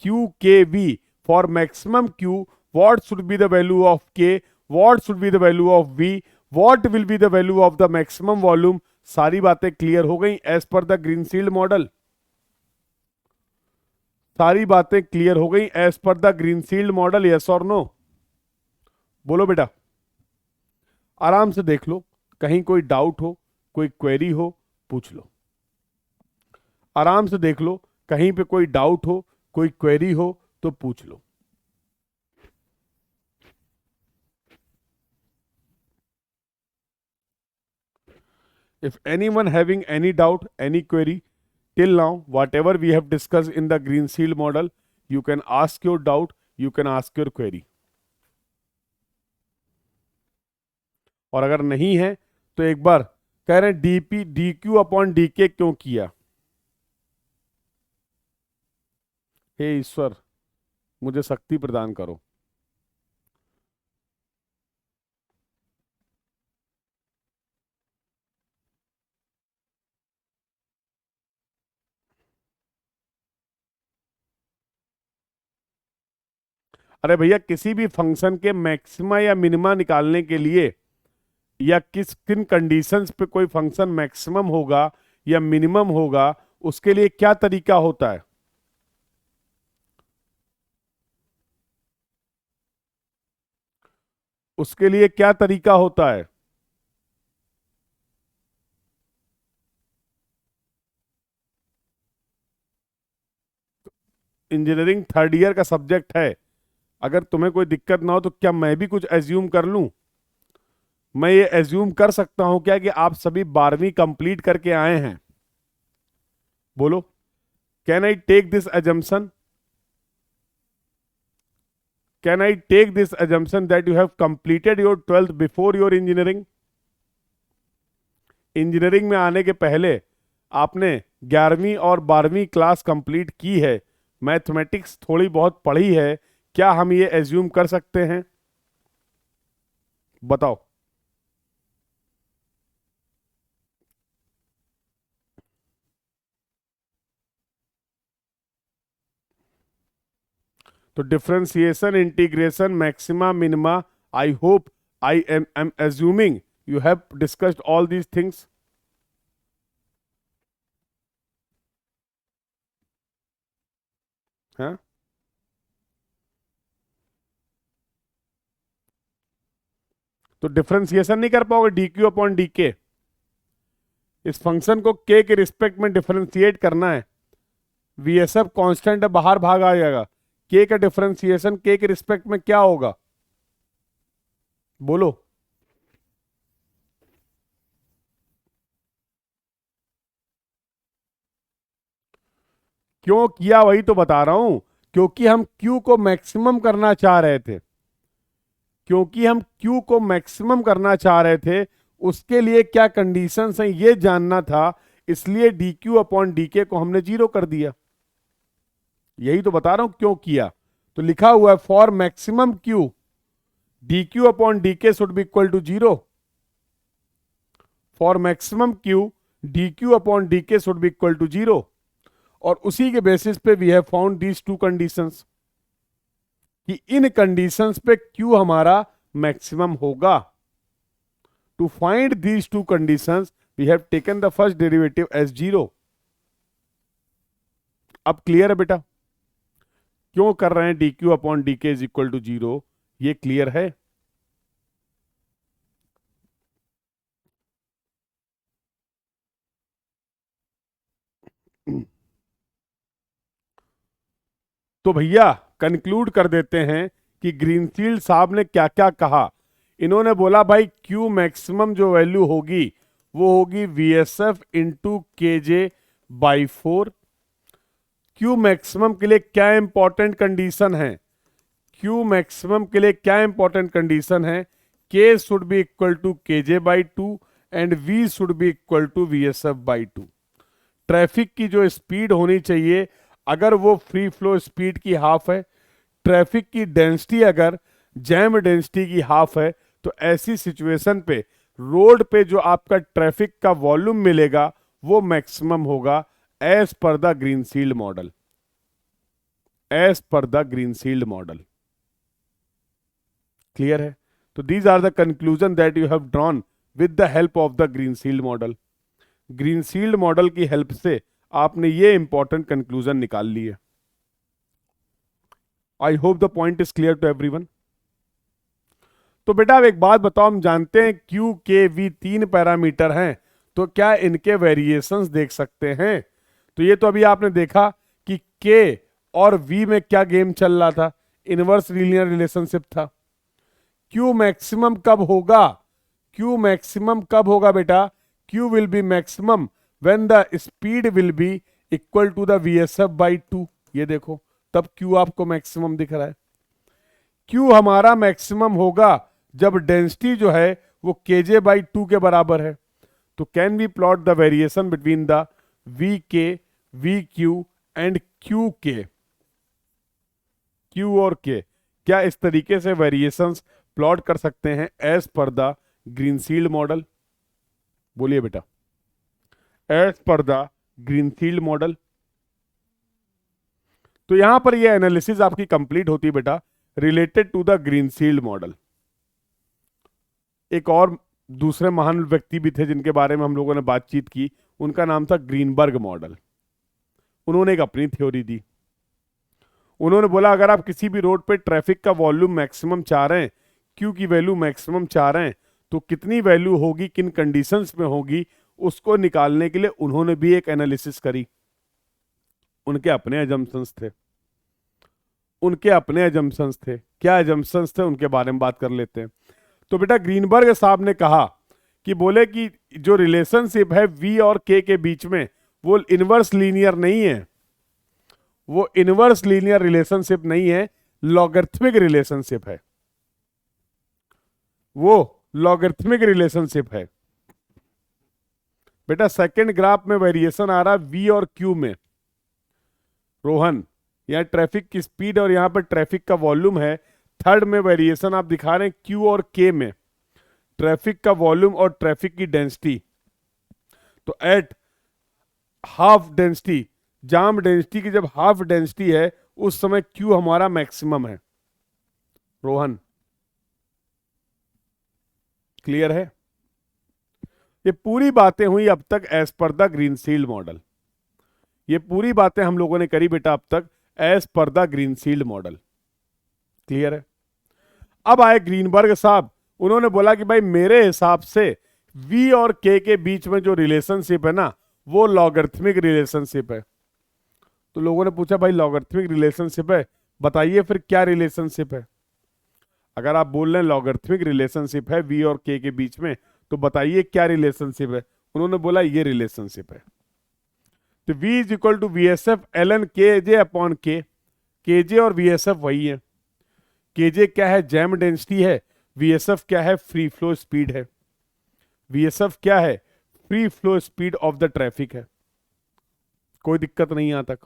Q K V for maximum Q, what should be the value of K, what should be the value of V, what will be the value of the maximum volume। सारी बातें clear हो गई as per the Greenshield model, सारी बातें clear हो गई as per the Greenshield model, yes और no? बोलो बेटा, आराम से देख लो, कहीं कोई डाउट हो, कोई क्वेरी हो, पूछ लो। आराम से देख लो, कहीं पे कोई डाउट हो, कोई क्वेरी हो तो पूछ लो। If anyone having any doubt, any query till now, whatever we have discussed in the green shield model, you can ask your doubt, you can ask your query. और अगर नहीं है तो एक बार कह रहे हैं DP D q upon d के क्यों किया। हे ईश्वर मुझे शक्ति प्रदान करो। अरे भैया किसी भी फंक्शन के मैक्सिमा या मिनिमा निकालने के लिए या किन कंडीशंस पे कोई फंक्शन मैक्सिमम होगा या मिनिमम होगा उसके लिए क्या तरीका होता है। उसके लिए क्या तरीका होता है। इंजीनियरिंग थर्ड ईयर का सब्जेक्ट है। अगर तुम्हें कोई दिक्कत ना हो तो क्या मैं भी कुछ एज्यूम कर लूं। मैं ये एज्यूम कर सकता हूं क्या कि आप सभी 12वीं कंप्लीट करके आए हैं। बोलो can I take this assumption. Can I take this assumption that you have completed your 12th before your engineering. Engineering में आने के पहले आपने 11वीं और 12वीं क्लास कंप्लीट की है, मैथमेटिक्स थोड़ी बहुत पढ़ी है। क्या हम ये एज्यूम कर सकते हैं। बताओ। तो differentiation integration maxima minima I hope I am assuming you have discussed all these things. हाँ तो डिफरेंशिएशन नहीं कर पाओगे डी क्यू अपॉन डी के। इस फंक्शन को के रिस्पेक्ट में डिफरेंशिएट करना है। वीएसएफ कांस्टेंट है बाहर भाग आ जाएगा। के का डिफरेंशिएशन के रिस्पेक्ट में क्या होगा बोलो। क्यों किया वही तो बता रहा हूं। क्योंकि हम Q को मैक्सिमम करना चाह रहे थे। क्योंकि हम Q को मैक्सिमम करना चाह रहे थे उसके लिए क्या कंडीशंस हैं ये जानना था। इसलिए डी क्यू अपॉन डी के को हमने जीरो कर दिया। यही तो बता रहा हूं क्यों किया। तो लिखा हुआ है for maximum Q d q upon d k should be equal to zero. For maximum Q d q upon d k should be equal to zero. और उसी के बेसिस पे we have found these two conditions कि इन conditions पे Q हमारा maximum होगा। To find these two conditions we have taken the first derivative as zero. अब क्लियर है बेटा क्यों कर रहे हैं डी क्यू अपॉन डी के इज इक्वल टू जीरो। ये क्लियर है। तो भैया कंक्लूड कर देते हैं कि ग्रीनफील्ड साहब ने क्या क्या कहा। इन्होंने बोला भाई क्यू मैक्सिमम जो वैल्यू होगी वो होगी वी एस एफ इंटू के जे बाई 4। क्यू मैक्सिमम के लिए क्या इंपॉर्टेंट कंडीशन है। क्यू मैक्सिमम के लिए क्या इंपॉर्टेंट कंडीशन है। के should be equal to k j by 2 and v should be equal to v S F by 2। Traffic की जो स्पीड होनी चाहिए अगर वो फ्री फ्लो स्पीड की हाफ है, ट्रैफिक की डेंसिटी अगर जैम डेंसिटी की हाफ है, तो ऐसी सिचुएशन पे रोड पे जो आपका ट्रैफिक का वॉल्यूम मिलेगा वो मैक्सिमम होगा as per the Greenfield model. As per the Greenfield model clear है। तो these are the conclusion that you have drawn with the help of the Greenfield model. Greenfield model की help से आपने ये important conclusion निकाल ली है। I hope the point is clear to everyone. तो बेटा अब एक बात बताओ, हम जानते हैं क्यू के वी 3 पैरामीटर हैं, तो क्या इनके वेरिएशंस देख सकते हैं। तो ये तो अभी आपने देखा कि के और वी में क्या गेम चल रहा था, इनवर्स लीनियर रिलेशनशिप था। क्यू मैक्सिमम कब होगा। क्यू मैक्सिमम कब होगा बेटा। Q will be maximum when the speed will be equal to the V S F by 2। ये देखो तब क्यू आपको मैक्सिमम दिख रहा है। Q हमारा मैक्सिमम होगा जब डेंसिटी जो है वो kj/2 के बराबर है। तो can we plot the variation between the Vk, Vq and Qk, Q और K, क्या इस तरीके से वेरिएशंस प्लॉट कर सकते हैं as per the Greenfield model? बोलिए बेटा, as per the Greenfield model. तो यहां पर ये एनालिसिस आपकी कंप्लीट होती है बेटा related to the Greenfield model. एक और दूसरे महान व्यक्ति भी थे जिनके बारे में हम लोगों ने बातचीत की, उनका नाम था ग्रीनबर्ग मॉडल। उन्होंने एक अपनी थ्योरी दी। उन्होंने बोला अगर आप किसी भी रोड पे ट्रैफिक का वॉल्यूम मैक्सिमम चाह रहे हैं, क्यू की वैल्यू मैक्सिमम चाह रहे हैं, तो कितनी वैल्यू होगी, किन कंडीशंस में होगी, उसको निकालने के लिए उन्होंने भी एक एनालिसिस करी। उनके अपने एजम्पशंस थे, उनके अपने एजम्पशंस थे। क्या एजम्पशंस थे उनके बारे में बात कर लेते हैं। तो बेटा ग्रीनबर्ग साहब ने कहा कि बोले कि जो रिलेशनशिप है वी और के बीच में वो इनवर्स लीनियर नहीं है, वो इनवर्स लीनियर रिलेशनशिप नहीं है, लॉगरिथमिक रिलेशनशिप है, वो लॉगरिथमिक रिलेशनशिप है। बेटा सेकंड ग्राफ में वेरिएशन आ रहा है वी और क्यू में। रोहन, यहां ट्रैफिक की स्पीड और यहां पर ट्रैफिक का वॉल्यूम है। थर्ड में वेरिएशन आप दिखा रहे हैं क्यू और के में, ट्रैफिक का वॉल्यूम और ट्रैफिक की डेंसिटी। तो at half density, jam density की जब हाफ डेंसिटी है उस समय क्यू हमारा मैक्सिमम है। रोहन, क्लियर है? ये पूरी बातें हुई अब तक as per the Greenfield model. ये पूरी बातें हम लोगों ने करी बेटा अब तक as per the Greenfield model. Clear है? अब आए ग्रीनबर्ग साहब, उन्होंने बोला कि भाई मेरे हिसाब से V और K के बीच में जो रिलेशनशिप है ना वो लॉगरिथमिक रिलेशनशिप है। तो लोगों ने पूछा भाई लॉगरिथमिक रिलेशनशिप है, बताइए फिर क्या रिलेशनशिप है। अगर आप बोल रहे हैं लॉगरिथमिक रिलेशनशिप है V और K के बीच में, तो बताइए क्या रिलेशनशिप है। उन्होंने बोला ये रिलेशनशिप है। तो V is equal to VSF ln KJ/K, KJ और VSF वही है। KJ क्या है? जैम डेंसिटी है। VSF क्या है? फ्री फ्लो स्पीड है। VSF क्या है? Free flow speed of the traffic है। कोई दिक्कत नहीं यहां तक।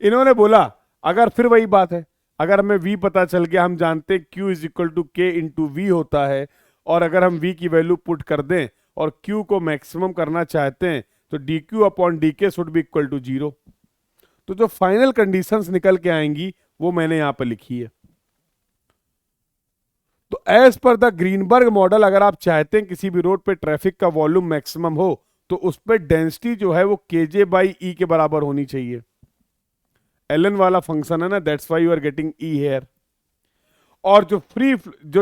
इन्होंने बोला अगर फिर वही बात है, अगर हमें V पता चल गया, हम जानते हैं Q is equal to K into V होता है, और अगर हम V की वैल्यू पुट कर दें और Q को मैक्सिमम करना चाहते हैं तो dQ/dK should be equal to 0। तो जो फाइनल कंडीशंस निकल के आएंगी वो मैंने यहां पर लिखी है। तो as per the Greenberg model अगर आप चाहते हैं किसी भी रोड पे ट्रैफिक का वॉल्यूम मैक्सिमम हो तो उस पर डेंसिटी जो है वो KJ/E के बराबर होनी चाहिए। ln वाला फंक्शन है ना, that's why you are getting E here. और जो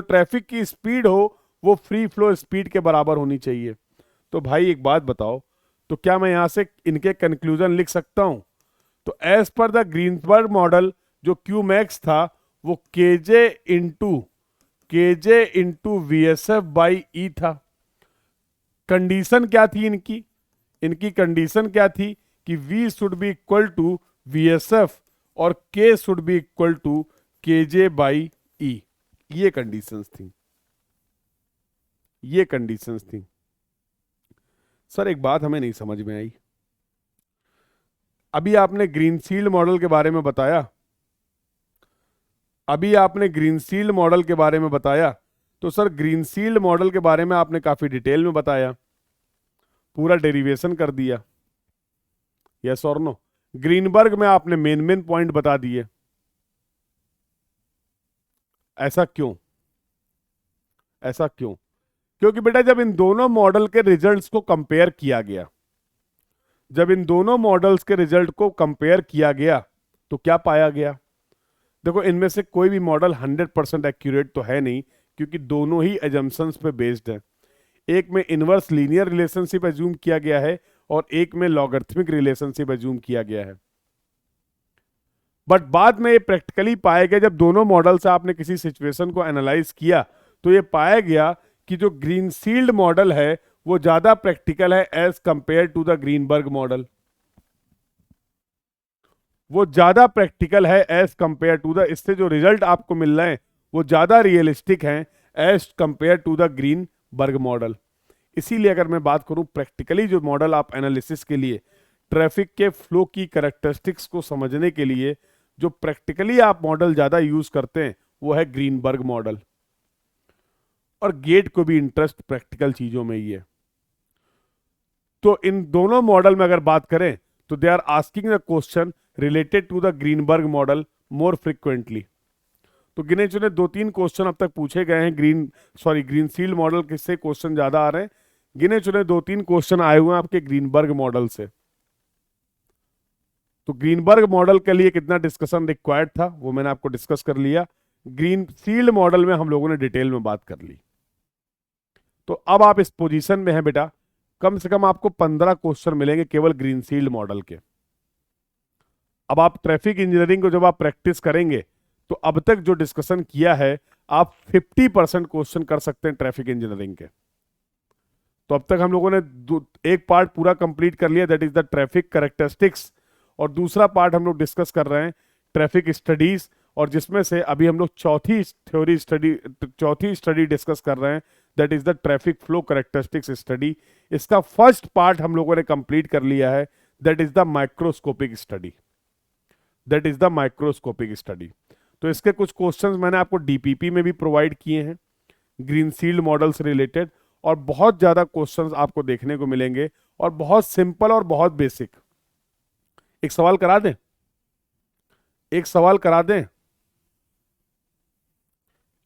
ट्रैफिक की स्पीड हो वो फ्री फ्लो स्पीड के बराबर होनी चाहिए। तो भाई एक बात बताओ, तो क्या मैं यहां से इनके कंक्लूजन लिख सकता हूं? तो as per the Greenberg model जो क्यू मैक्स था वो KJ इंटू VSF/E था। कंडीशन क्या थी इनकी? इनकी कंडीशन क्या थी कि V should be equal to VSF और K should be equal to KJ/E। ये कंडीशंस थी, ये कंडीशंस थी। सर एक बात हमें नहीं समझ में आई, अभी आपने ग्रीनफील्ड मॉडल के बारे में बताया, अभी आपने ग्रीनफील्ड मॉडल के बारे में बताया, तो सर ग्रीनफील्ड मॉडल के बारे में आपने काफी डिटेल में बताया, पूरा डेरिवेशन कर दिया, यस और नो? ग्रीनबर्ग में आपने मेन पॉइंट बता दिए। ऐसा क्यों? ऐसा क्यों? क्योंकि बेटा जब इन दोनों मॉडल के रिजल्ट्स को कंपेयर किया गया, जब इन दोनों मॉडल्स के रिजल्ट को कंपेयर किया गया तो क्या पाया गया? देखो इनमें से कोई भी मॉडल 100% एक्यूरेट तो है नहीं, क्योंकि दोनों ही एजम्पशंस पे बेस्ड है। एक में इनवर्स लीनियर रिलेशनशिप एज्यूम किया गया है और एक में लॉगरिथमिक रिलेशनशिप एज्यूम किया गया है। बट बाद में ये प्रैक्टिकली पाया गया, जब दोनों मॉडल से आपने किसी सिचुएशन को एनालाइज किया तो ये पाया गया कि जो ग्रीनफील्ड मॉडल है वो ज्यादा प्रैक्टिकल है as compare to the Greenberg model. वो ज्यादा प्रैक्टिकल है एज कंपेयर टू द, इससे जो रिजल्ट आपको मिल रहे हैं वो ज़्यादा रियलिस्टिक हैं as compare to the Greenberg model. इसीलिए अगर मैं बात करूं प्रैक्टिकली जो मॉडल आप एनालिसिस के लिए ट्रैफिक के फ्लो की कैरेक्टरिस्टिक्स को समझने के लिए जो प्रैक्टिकली आप मॉडल ज़्यादा यूज करते हैं वो है ग्रीनबर्ग मॉडल। और गेट को भी इंटरेस्ट प्रैक्टिकल चीज़ों में ही है। तो इन दोनों मॉडल में अगर बात करें तो they are asking the question related to the Greenberg model more frequently. तो गिने चुने 2-3 क्वेश्चन अब तक पूछे गए हैं ग्रीनसील्ड मॉडल किससे क्वेश्चन ज्यादा आ रहे हैं। गिने चुने 2-3 क्वेश्चन आए हुए हैं आपके ग्रीनबर्ग मॉडल से। तो ग्रीनबर्ग मॉडल के लिए कितना डिस्कशन रिक्वायर्ड था वो मैंने आपको डिस्कस कर लिया। ग्रीनसील्ड मॉडल में हम लोगों ने डिटेल में बात कर ली। तो अब आप इस पोजीशन में हैं बेटा, कम से कम आपको 15 क्वेश्चन मिलेंगे केवल ग्रीनसील्ड मॉडल के। अब आप ट्रैफिक इंजीनियरिंग को जब आप प्रैक्टिस करेंगे तो अब तक जो डिस्कशन किया है आप 50% क्वेश्चन कर सकते हैं ट्रैफिक इंजीनियरिंग के। तो अब तक हम लोगों ने एक पार्ट पूरा कंप्लीट कर लिया, that is the traffic characteristics, और दूसरा पार्ट हम लोग डिस्कस कर रहे हैं ट्रैफिक स्टडीज, और जिसमें से अभी हम लोग चौथी स्टडी डिस्कस कर रहे हैं, that is the traffic flow characteristics study. इसका फर्स्ट पार्ट हम लोगों ने कंप्लीट कर लिया है, that is the microscopic study, that is the microscopic study. तो इसके कुछ क्वेश्चंस मैंने आपको डीपीपी में भी प्रोवाइड किए हैं ग्रीनसील्ड मॉडल से रिलेटेड, और बहुत ज्यादा क्वेश्चंस आपको देखने को मिलेंगे और बहुत सिंपल और बहुत बेसिक। एक सवाल करा दें, एक सवाल करा दें,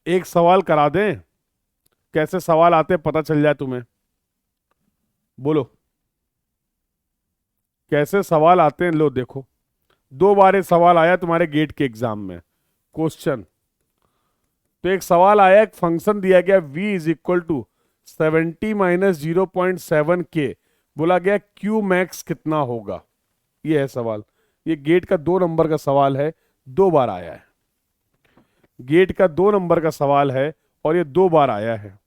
एक सवाल करा दें, कैसे सवाल आते पता चल जाए तुम्हें, बोलो कैसे सवाल आते हैं। लो देखो, 2 बार ये सवाल आया तुम्हारे गेट के एग्जाम में क्वेश्चन। तो एक सवाल आया, एक फंक्शन दिया गया v is equal to 70 minus 0.7 K, बोला गया क्यू मैक्स कितना होगा। ये है सवाल, ये गेट का 2 नंबर का सवाल है, 2 बार आया है। गेट का 2 नंबर का सवाल है और ये 2 बार आया है।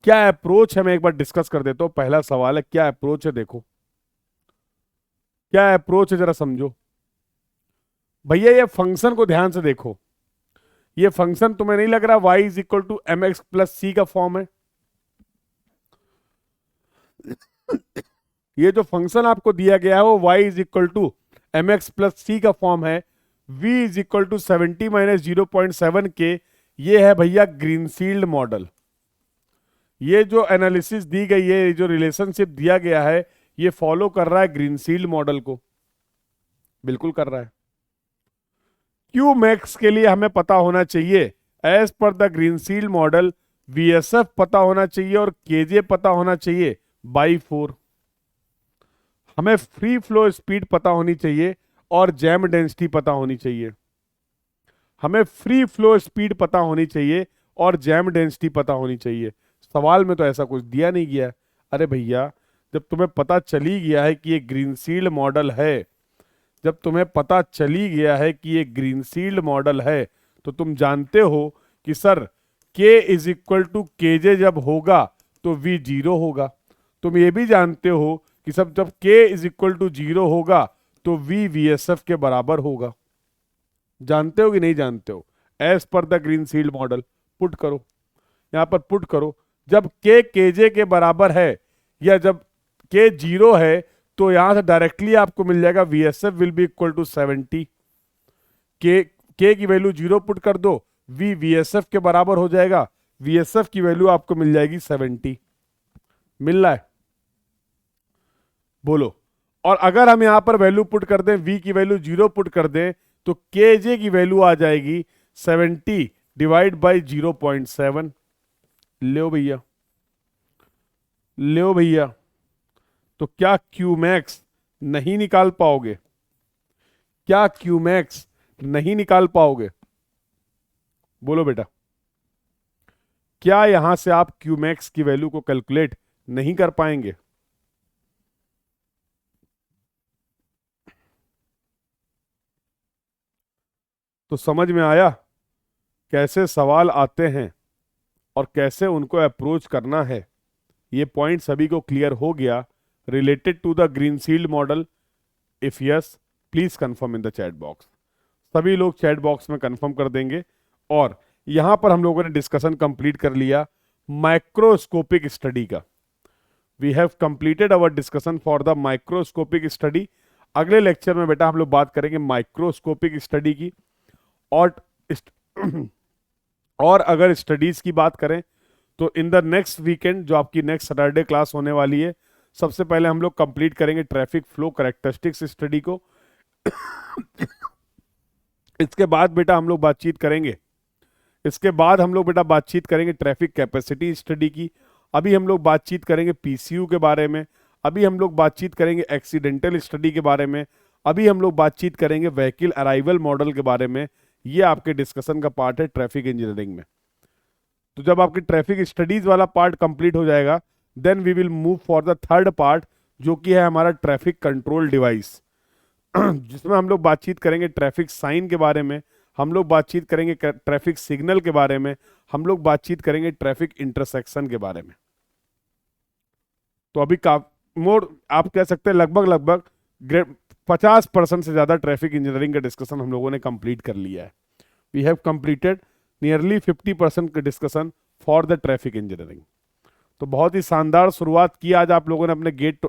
क्या अप्रोच है मैं एक बार डिस्कस कर देता हूं। पहला सवाल है क्या अप्रोच है, देखो क्या अप्रोच है जरा समझो भैया। ये फंक्शन को ध्यान से देखो, ये फंक्शन तुम्हें नहीं लग रहा y is equal to m x plus c का फॉर्म है। ये जो फंक्शन आपको दिया गया है वो y is equal to m x plus c का फॉर्म है। v is equal to 70 minus 0.7 k, ये है भैया ग्रीनसील्ड मॉडल। ये जो एनालिसिस दी गई है, ये जो रिलेशनशिप दिया गया है, ये फॉलो कर रहा है ग्रीनसील्ड मॉडल को, बिल्कुल कर रहा है। क्यू मैक्स के लिए हमें पता होना चाहिए as per the Greenshield model वीएसएफ पता होना चाहिए और केजे पता होना चाहिए बाई 4। हमें फ्री फ्लो स्पीड पता होनी चाहिए और जैम डेंसिटी पता होनी चाहिए। हमें फ्री फ्लो स्पीड पता होनी चाहिए और जैम डेंसिटी पता होनी चाहिए। सवाल में तो ऐसा कुछ दिया नहीं गया। अरे भैया, जब तुम्हें पता चली गया है कि ये ग्रीनसील्ड मॉडल है, जब तुम्हें पता चली गया है कि ये ग्रीनसील्ड मॉडल है, तो तुम जानते हो कि sir k is equal to KJ जब होगा तो v 0 होगा। तुम ये भी जानते हो कि सब जब k इज इक्वल टू 0 होगा तो v VSF के बराबर होगा। जानते हो कि नहीं जानते हो? As per the Greenshield model put करो, यहां पर पुट करो। जब k केजे के बराबर है या जब k 0 है तो यहां से डायरेक्टली आपको मिल जाएगा VSF will be equal to 70। k की वैल्यू 0 पुट कर दो, v VSF के बराबर हो जाएगा। VSF की वैल्यू आपको मिल जाएगी 70। मिल रहा है? बोलो। और अगर हम यहां पर वैल्यू पुट कर दें, v की वैल्यू 0 पुट कर दें, तो kj की वैल्यू आ जाएगी 70 डिवाइड बाई 0.7। लो भैया, लो भैया। तो क्या क्यूमैक्स नहीं निकाल पाओगे? क्या क्यूमैक्स नहीं निकाल पाओगे? बोलो बेटा, क्या यहां से आप क्यूमैक्स की वैल्यू को कैलकुलेट नहीं कर पाएंगे? तो समझ में आया कैसे सवाल आते हैं और कैसे उनको अप्रोच करना है। ये पॉइंट सभी को क्लियर हो गया related to the Greenshield model? If yes, please confirm in the chat box. सभी लोग चैट बॉक्स में कंफर्म कर देंगे। और यहां पर हम लोगों ने डिस्कशन कंप्लीट कर लिया माइक्रोस्कोपिक स्टडी का। We have completed our discussion for the microscopic study. अगले लेक्चर में बेटा हम लोग बात करेंगे माइक्रोस्कोपिक स्टडी की। और और अगर स्टडीज की बात करें तो इन द नेक्स्ट वीकेंड जो आपकी नेक्स्ट सैटरडे क्लास होने वाली है, सबसे पहले हम लोग कंप्लीट करेंगे ट्रैफिक फ्लो कैरेक्टरिस्टिक्स स्टडी को। इसके बाद बेटा हम लोग बातचीत करेंगे ट्रैफिक कैपेसिटी स्टडी की। अभी हम लोग बातचीत करेंगे पीसीयू के बारे में। अभी हम लोग बातचीत करेंगे एक्सीडेंटल स्टडी के बारे में। अभी हम लोग बातचीत करेंगे व्हीकल अराइवल मॉडल के बारे में। ये आपके डिस्कशन का पार्ट है ट्रैफिक इंजीनियरिंग में। तो जब आपकी ट्रैफिक स्टडीज वाला पार्ट कंप्लीट हो जाएगा, then we will move for the third part, जो कि है हमारा ट्रैफिक कंट्रोल डिवाइस, जिसमें हम लोग बातचीत करेंगे ट्रैफिक साइन के बारे में, हम लोग बातचीत करेंगे ट्रैफिक सिग्नल के बारे में, हम लोग बातचीत करेंगे ट्रैफिक इंटरसेक्शन के बारे में। तो अभी का मोर आप कह सकते हैं लगभग 50% से ज्यादा ट्रैफिक इंजीनियरिंग का डिस्कशन हम लोगों ने कंप्लीट कर लिया है। वी हैव कंप्लीटेड नियरली 50% का discussion for the traffic engineering. तो बहुत ही शानदार शुरुआत की आज आप लोगों ने अपने गेट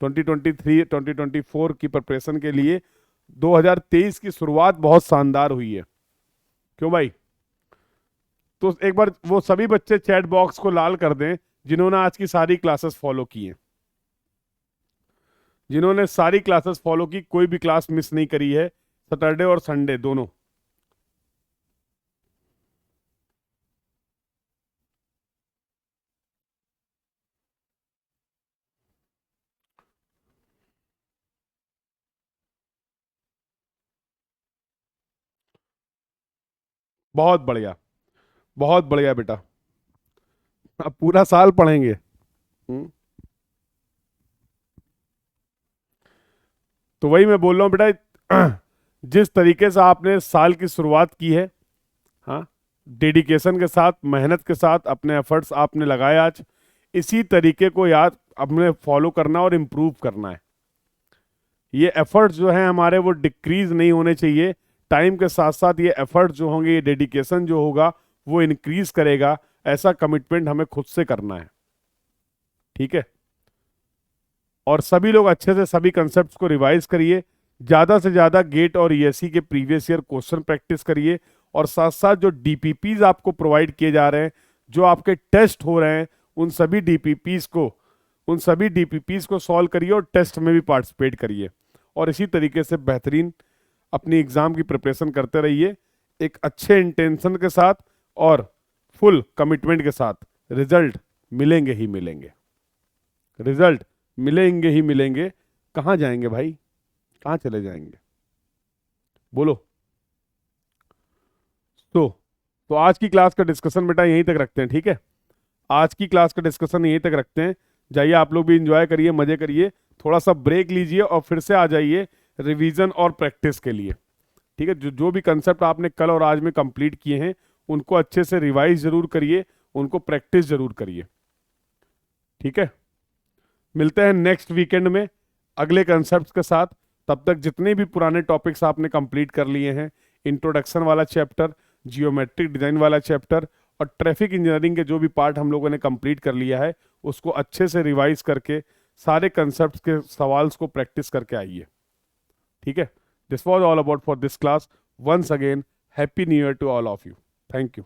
2023-2024 की प्रिपरेशन के लिए। 2023 की शुरुआत बहुत शानदार हुई है, क्यों भाई? तो एक बार वो सभी बच्चे चैट बॉक्स को लाल कर दें जिन्होंने आज की सारी क्लासेस फॉलो की हैं, जिन्होंने सारी क्लासेस फॉलो की, कोई भी क्लास मिस नहीं करी है, सैटरडे और संडे दोनों। बहुत बढ़िया, बहुत बढ़िया बेटा। अब पूरा साल पढ़ेंगे। तो वही मैं बोल रहा हूँ बेटा, जिस तरीके से आपने साल की शुरुआत की है, हाँ, डेडिकेशन के साथ, मेहनत के साथ अपने एफर्ट्स आपने लगाए आज, इसी तरीके को याद अपने फॉलो करना और इम्प्रूव करना है। ये एफर्ट्स जो हैं हमारे वो डिक्रीज नहीं होने चाहिए। टाइम के साथ साथ ये एफर्ट्स जो होंगे, ये डेडिकेशन जो होगा वो इंक्रीज करेगा। ऐसा कमिटमेंट हमें खुद से करना है, ठीक है? और सभी लोग अच्छे से सभी कंसेप्ट्स को रिवाइज करिए, ज़्यादा से ज़्यादा गेट और ईएससी के प्रीवियस ईयर क्वेश्चन प्रैक्टिस करिए, और साथ साथ जो डीपीपीज आपको प्रोवाइड किए जा रहे हैं, जो आपके टेस्ट हो रहे हैं, उन सभी डीपीपीज को सॉल्व करिए और टेस्ट में भी पार्टिसिपेट करिए। और इसी तरीके से बेहतरीन अपनी एग्जाम की प्रिपरेशन करते रहिए, एक अच्छे इंटेंशन के साथ और फुल कमिटमेंट के साथ। रिजल्ट मिलेंगे ही मिलेंगे, रिजल्ट मिलेंगे ही मिलेंगे। कहाँ जाएंगे भाई, कहाँ चले जाएंगे, बोलो? तो आज की क्लास का डिस्कशन बेटा यहीं तक रखते हैं, ठीक है? आज की क्लास का डिस्कशन यहीं तक रखते हैं। जाइए आप लोग भी इंजॉय करिए, मजे करिए, थोड़ा सा ब्रेक लीजिए और फिर से आ जाइए रिवीजन और प्रैक्टिस के लिए, ठीक है? जो भी कंसेप्ट आपने कल और आज में कंप्लीट किए हैं, उनको अच्छे से रिवाइज जरूर करिए, उनको प्रैक्टिस जरूर करिए, ठीक है? मिलते हैं नेक्स्ट वीकेंड में अगले कंसेप्ट्स के साथ। तब तक जितने भी पुराने टॉपिक्स आपने कंप्लीट कर लिए हैं, इंट्रोडक्शन वाला चैप्टर, जियोमेट्रिक डिजाइन वाला चैप्टर और ट्रैफिक इंजीनियरिंग के जो भी पार्ट हम लोगों ने कंप्लीट कर लिया है, उसको अच्छे से रिवाइज करके सारे कंसेप्ट्स के सवाल्स को प्रैक्टिस करके आइए, ठीक है? This was all about for this class. Once again happy new year to all of you. Thank you.